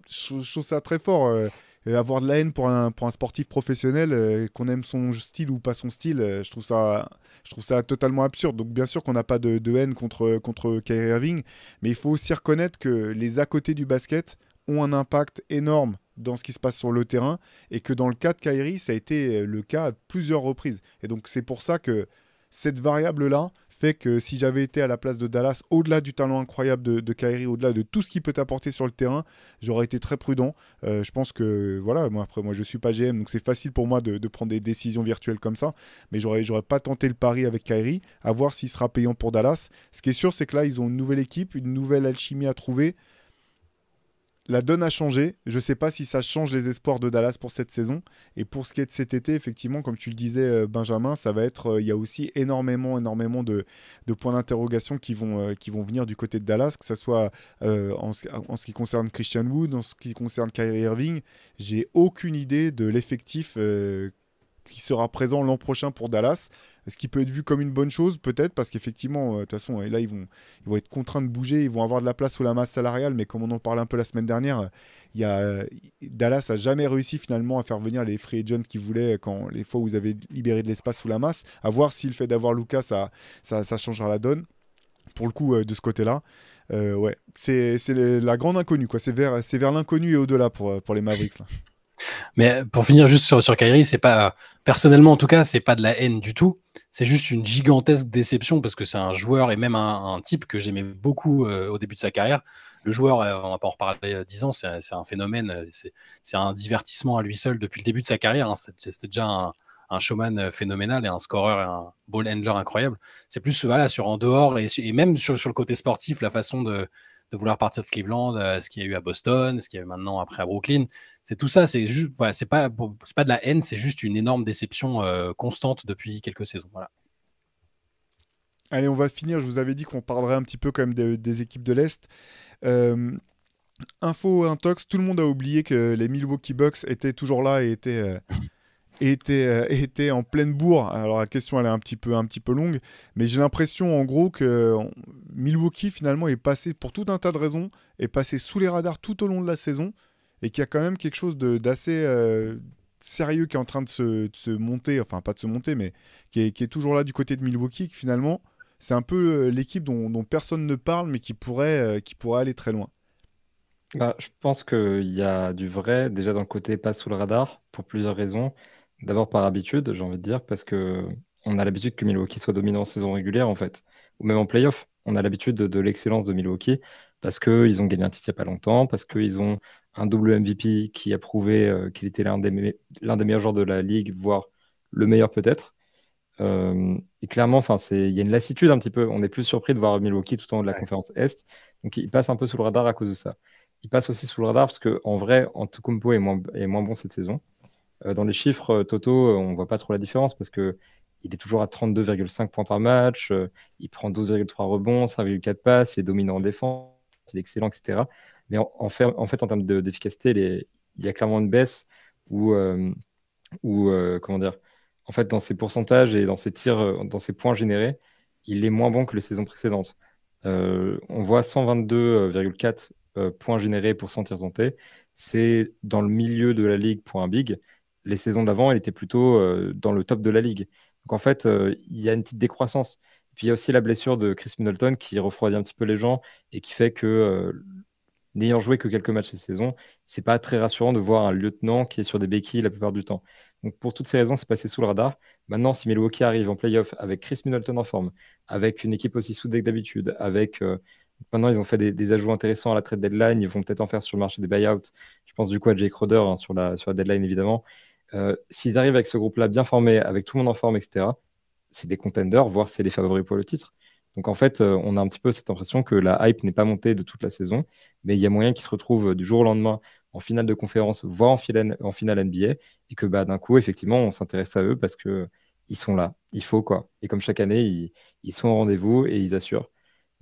je trouve ça très fort. Avoir de la haine pour un sportif professionnel, qu'on aime son style ou pas son style, je trouve ça totalement absurde. Donc bien sûr qu'on n'a pas de haine contre Kyrie Irving, mais il faut aussi reconnaître que les à côté du basket ont un impact énorme dans ce qui se passe sur le terrain, et que dans le cas de Kyrie, ça a été le cas à plusieurs reprises. Et donc c'est pour ça que cette variable-là fait que si j'avais été à la place de Dallas, au-delà du talent incroyable de Kyrie, au-delà de tout ce qu'il peut apporter sur le terrain, j'aurais été très prudent. Je pense que, voilà, moi je suis pas GM, donc c'est facile pour moi de prendre des décisions virtuelles comme ça, mais j'aurais pas tenté le pari avec Kyrie, à voir s'il sera payant pour Dallas. Ce qui est sûr, c'est que là, ils ont une nouvelle équipe, une nouvelle alchimie à trouver. La donne a changé. Je ne sais pas si ça change les espoirs de Dallas pour cette saison. Et pour ce qui est de cet été, effectivement, comme tu le disais, Benjamin, ça va être. Il y a aussi énormément de points d'interrogation qui vont venir du côté de Dallas, que ce soit en ce qui concerne Christian Wood, en ce qui concerne Kyrie Irving. J'ai aucune idée de l'effectif qui sera présent l'an prochain pour Dallas. Ce qui peut être vu comme une bonne chose, peut-être, parce qu'effectivement, de toute façon, là, ils vont être contraints de bouger, ils vont avoir de la place sous la masse salariale, mais comme on en parlait un peu la semaine dernière, Dallas n'a jamais réussi finalement à faire venir les free agents qu'ils voulaient quand les fois où vous avez libéré de l'espace sous la masse. À voir si le fait d'avoir Luka, ça changera la donne. Pour le coup, de ce côté-là, ouais, c'est la grande inconnue, quoi. C'est vers l'inconnu et au-delà pour les Mavericks, là. Mais pour finir juste sur Kyrie, c'est pas, personnellement en tout cas, c'est pas de la haine du tout. C'est juste une gigantesque déception parce que c'est un joueur et même un type que j'aimais beaucoup au début de sa carrière. Le joueur, on va pas en reparler 10 ans, c'est un phénomène, c'est un divertissement à lui seul depuis le début de sa carrière. Hein. C'était déjà un showman phénoménal et un scoreur et un ball handler incroyable. C'est plus voilà, sur en dehors et même sur le côté sportif, la façon de vouloir partir de Cleveland, ce qu'il y a eu à Boston, ce qu'il y a eu maintenant après à Brooklyn. C'est tout ça, c'est juste, voilà, c'est pas de la haine, c'est juste une énorme déception constante depuis quelques saisons. Voilà. Allez, on va finir. Je vous avais dit qu'on parlerait un petit peu quand même des équipes de l'Est. Info intox, tout le monde a oublié que les Milwaukee Bucks étaient toujours là et étaient en pleine bourre. Alors la question elle est un petit peu longue, mais j'ai l'impression en gros que Milwaukee finalement est passé, pour tout un tas de raisons, est passé sous les radars tout au long de la saison et qu'il y a quand même quelque chose d'assez sérieux qui est en train de se monter, enfin pas de se monter, mais qui est toujours là du côté de Milwaukee, qui finalement c'est un peu l'équipe dont personne ne parle mais qui pourrait aller très loin. Bah, je pense qu'il y a du vrai déjà dans le côté pas sous le radar pour plusieurs raisons. D'abord par habitude, j'ai envie de dire, parce que on a l'habitude que Milwaukee soit dominant en saison régulière en fait, ou même en playoff. On a l'habitude de l'excellence de Milwaukee parce qu'ils ont gagné un titre il n'y a pas longtemps, parce qu'ils ont un double MVP qui a prouvé qu'il était l'un des meilleurs joueurs de la ligue, voire le meilleur peut-être. Et clairement, il y a une lassitude un petit peu. On est plus surpris de voir Milwaukee tout en haut de la conférence Est. Donc il passe un peu sous le radar à cause de ça. Il passe aussi sous le radar parce qu'en vrai, Antetokounmpo est moins bon cette saison. Dans les chiffres totaux, on ne voit pas trop la différence parce qu'il est toujours à 32,5 points par match, il prend 12,3 rebonds, 5,4 passes, il est dominant en défense, il est excellent, etc. Mais en fait, en termes d'efficacité, il y a clairement une baisse où, comment dire, en fait, dans ses pourcentages et dans ses tirs, dans ses points générés, il est moins bon que les saisons précédentes. On voit 122,4 points générés pour 100 tirs tentés. C'est dans le milieu de la ligue pour un big. Les saisons d'avant, il était plutôt dans le top de la ligue. Donc en fait, il y a une petite décroissance. Puis il y a aussi la blessure de Chris Middleton qui refroidit un petit peu les gens et qui fait que, n'ayant joué que quelques matchs cette saison, c'est pas très rassurant de voir un lieutenant qui est sur des béquilles la plupart du temps. Donc pour toutes ces raisons, c'est passé sous le radar. Maintenant, si Milwaukee arrive en playoff avec Chris Middleton en forme, avec une équipe aussi soudée que d'habitude, maintenant ils ont fait des ajouts intéressants à la trade deadline, ils vont peut-être en faire sur le marché des buyouts. Je pense du coup à Jake Crowder hein, sur la deadline évidemment. S'ils arrivent avec ce groupe-là bien formé, avec tout le monde en forme, etc., c'est des contenders, voire c'est les favoris pour le titre. Donc en fait, on a un petit peu cette impression que la hype n'est pas montée de toute la saison, mais il y a moyen qu'ils se retrouvent du jour au lendemain en finale de conférence, voire en finale NBA, et que d'un coup, effectivement, on s'intéresse à eux parce que ils sont là, il faut quoi. Et comme chaque année, ils sont au rendez-vous et ils assurent.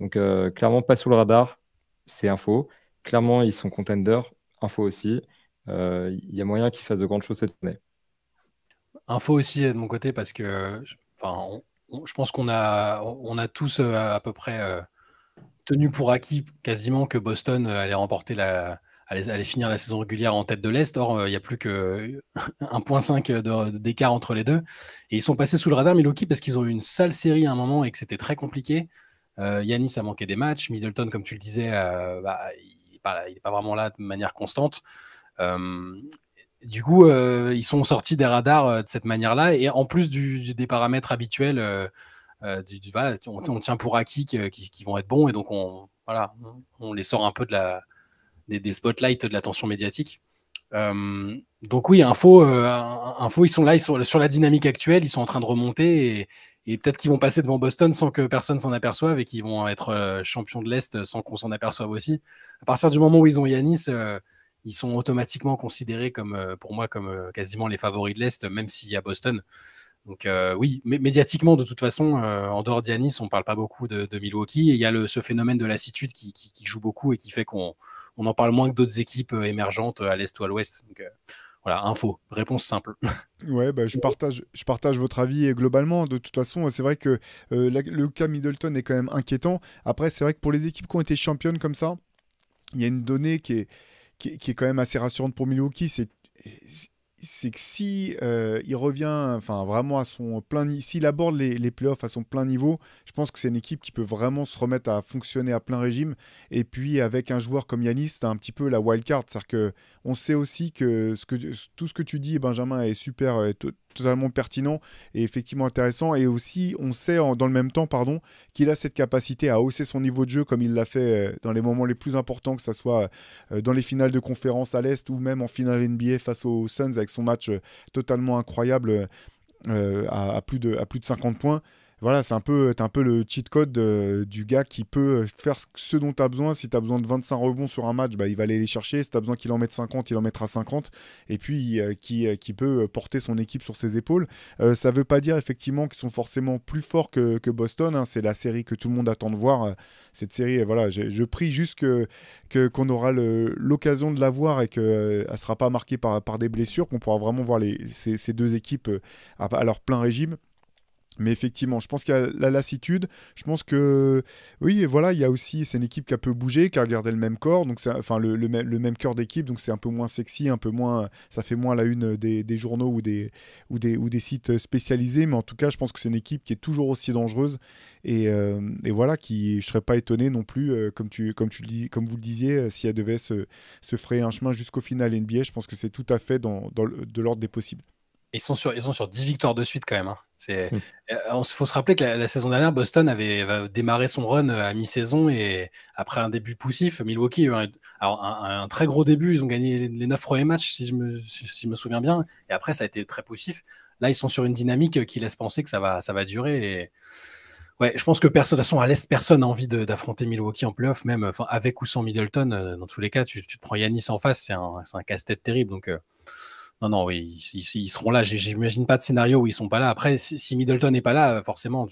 Donc clairement, pas sous le radar, c'est info. Clairement, ils sont contenders, info aussi. Il y a moyen qu'ils fassent de grandes choses cette année. Info aussi de mon côté parce que je pense qu'on a tous à peu près tenu pour acquis quasiment que Boston allait finir la saison régulière en tête de l'Est. Or, il n'y a plus que 1,5 d'écart entre les deux. Et ils sont passés sous le radar Milwaukee parce qu'ils ont eu une sale série à un moment et que c'était très compliqué. Giannis a manqué des matchs. Middleton, comme tu le disais, il n'est pas vraiment là de manière constante. Du coup, ils sont sortis des radars de cette manière-là. Et en plus des paramètres habituels, voilà, on tient pour acquis qu'ils vont être bons. Et donc, on les sort un peu des spotlights de l'attention médiatique. Donc oui, info, ils sont là, ils sont sur la dynamique actuelle, ils sont en train de remonter et peut-être qu'ils vont passer devant Boston sans que personne s'en aperçoive et qu'ils vont être champions de l'Est sans qu'on s'en aperçoive aussi. À partir du moment où ils ont Giannis, ils sont automatiquement considérés pour moi comme quasiment les favoris de l'Est, même s'il y a Boston. Donc oui, médiatiquement de toute façon, en dehors d'Giannis, on ne parle pas beaucoup de Milwaukee. Et il y a ce phénomène de lassitude qui joue beaucoup et qui fait qu'on en parle moins que d'autres équipes émergentes à l'Est ou à l'Ouest. Donc Voilà, info, réponse simple. Ouais, bah, je partage votre avis globalement. De toute façon, c'est vrai que le cas Middleton est quand même inquiétant. Après, c'est vrai que pour les équipes qui ont été championnes comme ça, il y a une donnée qui est quand même assez rassurante pour Milwaukee. C'est que si il revient enfin, vraiment à son plein niveau, s'il aborde les playoffs à son plein niveau, je pense que c'est une équipe qui peut vraiment se remettre à fonctionner à plein régime. Et puis avec un joueur comme Yanis, c'est un petit peu la wild card. C'est-à-dire qu'on sait aussi que, tout ce que tu dis, Benjamin, est super, totalement pertinent et effectivement intéressant. Et aussi, on sait dans le même temps, pardon, qu'il a cette capacité à hausser son niveau de jeu comme il l'a fait dans les moments les plus importants, que ce soit dans les finales de conférence à l'Est ou même en finale NBA face aux Suns avec son match totalement incroyable à plus de 50 points. Voilà, t'as un peu le cheat code du gars qui peut faire ce dont tu as besoin. Si tu as besoin de 25 rebonds sur un match, bah, il va aller les chercher. Si tu as besoin qu'il en mette 50, il en mettra 50. Et puis, qui peut porter son équipe sur ses épaules. Ça ne veut pas dire effectivement qu'ils sont forcément plus forts que Boston. Hein. C'est la série que tout le monde attend de voir. Cette série, voilà, je prie juste qu'on aura l'occasion de la voir et qu'elle ne sera pas marquée par des blessures, qu'on pourra vraiment voir ces deux équipes à leur plein régime. Mais effectivement, je pense qu'il y a la lassitude. Je pense que, oui, voilà, il y a aussi, c'est une équipe qui a peu bougé, qui a gardé le même corps, donc enfin le même cœur d'équipe, donc c'est un peu moins sexy, un peu moins, ça fait moins la une des journaux ou des sites spécialisés. Mais en tout cas, je pense que c'est une équipe qui est toujours aussi dangereuse et voilà, je serais pas étonné non plus, comme vous le disiez, si elle devait se frayer un chemin jusqu'au final NBA. Je pense que c'est tout à fait de l'ordre des possibles. Ils sont sur 10 victoires de suite quand même. Hein. Il faut se rappeler que la saison dernière, Boston avait démarré son run à mi-saison et après un début poussif, Milwaukee a eu un très gros début. Ils ont gagné les 9 premiers matchs, si je me souviens bien. Et après, ça a été très poussif. Là, ils sont sur une dynamique qui laisse penser que ça va durer. Et... Ouais, je pense que de toute façon, à l'Est, personne n'a envie d'affronter Milwaukee en playoff, même avec ou sans Middleton. Dans tous les cas, tu te prends Giannis en face, c'est un casse-tête terrible. Donc... Non, oui, ils seront là. J'imagine pas de scénario où ils sont pas là. Après, si Middleton n'est pas là, forcément,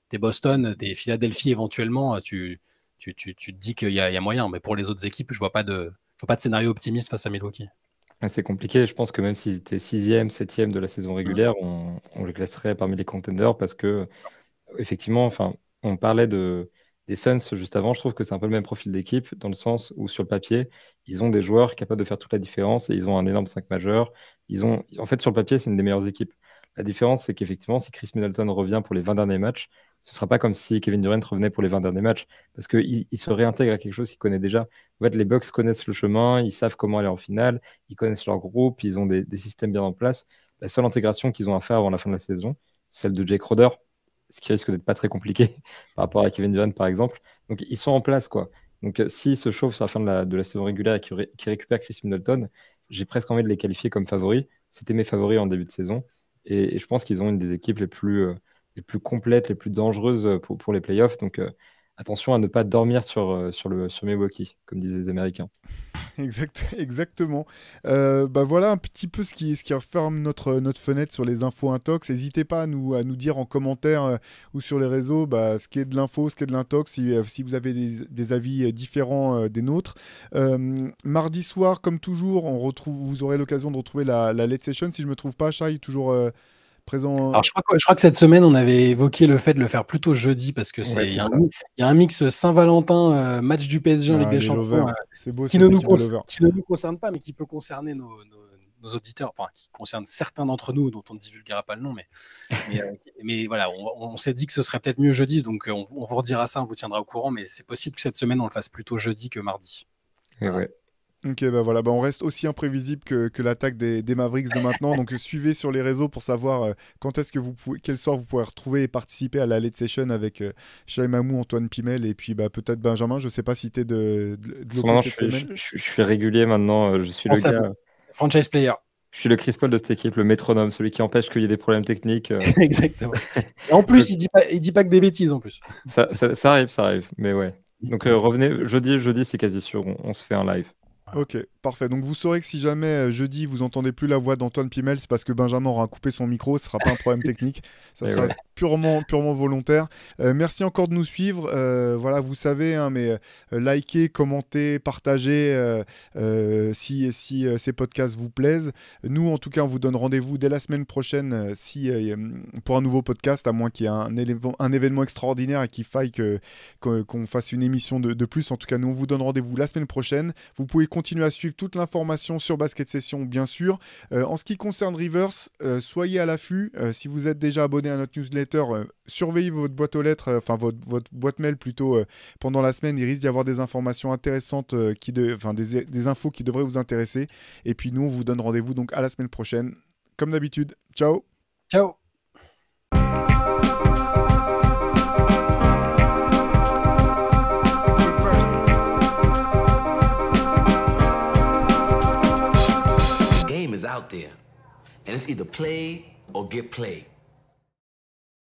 t'es Boston, t'es Philadelphie éventuellement, tu te dis qu'il y a moyen. Mais pour les autres équipes, je vois pas de scénario optimiste face à Milwaukee. C'est compliqué. Je pense que même s'ils étaient 6e, 7e de la saison régulière, on les classerait parmi les contenders parce que, effectivement, enfin, on parlait des Suns juste avant. Je trouve que c'est un peu le même profil d'équipe dans le sens où, sur le papier, ils ont des joueurs capables de faire toute la différence et ils ont un énorme 5 majeur. En fait, sur le papier, c'est une des meilleures équipes. La différence, c'est qu'effectivement, si Chris Middleton revient pour les 20 derniers matchs, ce ne sera pas comme si Kevin Durant revenait pour les 20 derniers matchs parce qu'il se réintègre à quelque chose qu'il connaît déjà. En fait, les Bucks connaissent le chemin, ils savent comment aller en finale, ils connaissent leur groupe, ils ont des systèmes bien en place. La seule intégration qu'ils ont à faire avant la fin de la saison, c'est celle de Jake Crowder, ce qui risque d'être pas très compliqué par rapport à Kevin Durant, par exemple. Donc, ils sont en place, quoi. Donc, s'ils se chauffent sur la fin de la saison régulière et qu'ils récupèrent Chris Middleton, j'ai presque envie de les qualifier comme favoris. C'était mes favoris en début de saison. Et je pense qu'ils ont une des équipes les plus complètes, les plus dangereuses pour les playoffs. Donc, attention à ne pas dormir sur Milwaukee, comme disaient les Américains. Exactement. Bah voilà un petit peu ce qui referme notre fenêtre sur les infos intox. N'hésitez pas à nous dire en commentaire ou sur les réseaux ce qui est de l'info, ce qui est de l'intox, si vous avez des avis différents des nôtres. Mardi soir, comme toujours, vous aurez l'occasion de retrouver la late session. Si je ne me trompe pas, Shai, toujours présent. Alors, je crois que cette semaine, on avait évoqué le fait de le faire plutôt jeudi parce que il y a un mix Saint-Valentin, match du PSG en Ligue des Champions, c'est beau, qui ne nous concerne pas, mais qui peut concerner nos auditeurs, enfin, qui concerne certains d'entre nous dont on ne divulguera pas le nom. Mais voilà, on s'est dit que ce serait peut-être mieux jeudi, donc on vous redira ça, on vous tiendra au courant, mais c'est possible que cette semaine, on le fasse plutôt jeudi que mardi. Et ouais. Ok, voilà, on reste aussi imprévisible que l'attaque des Mavericks de maintenant. Donc suivez sur les réseaux pour savoir quand est-ce que quel soir vous pourrez retrouver et participer à la late session avec Shai Mamou, Antoine Pimel et puis peut-être Benjamin. Je ne sais pas si tu es de cette semaine. Je suis régulier maintenant. Je suis le gars. Franchise player. Je suis le Chris Paul de cette équipe, le métronome, celui qui empêche qu'il y ait des problèmes techniques. Exactement. Et en plus, il dit pas que des bêtises en plus. Ça arrive, mais ouais. Donc revenez jeudi, c'est quasi sûr. On se fait un live. Ok. Parfait. Donc vous saurez que si jamais jeudi vous entendez plus la voix d'Antoine Pimel, c'est parce que Benjamin aura coupé son micro. Ce sera pas un problème technique. Ça Et sera ouais. purement volontaire. Merci encore de nous suivre. Voilà, vous savez, hein, mais likez, commentez, partagez si ces podcasts vous plaisent. Nous, en tout cas, on vous donne rendez-vous dès la semaine prochaine pour un nouveau podcast, à moins qu'il y ait un événement extraordinaire et qu'il faille qu'on fasse une émission de plus. En tout cas, nous, on vous donne rendez-vous la semaine prochaine. Vous pouvez continuer à suivre toute l'information sur Basket Session, bien sûr. En ce qui concerne Rivers, soyez à l'affût. Si vous êtes déjà abonné à notre newsletter, surveillez votre boîte aux lettres, enfin votre boîte mail plutôt pendant la semaine. Il risque d'y avoir des informations intéressantes, des infos qui devraient vous intéresser. Et puis nous, on vous donne rendez-vous donc à la semaine prochaine. Comme d'habitude. Ciao. Ciao. The game is out there, and it's either play or get played.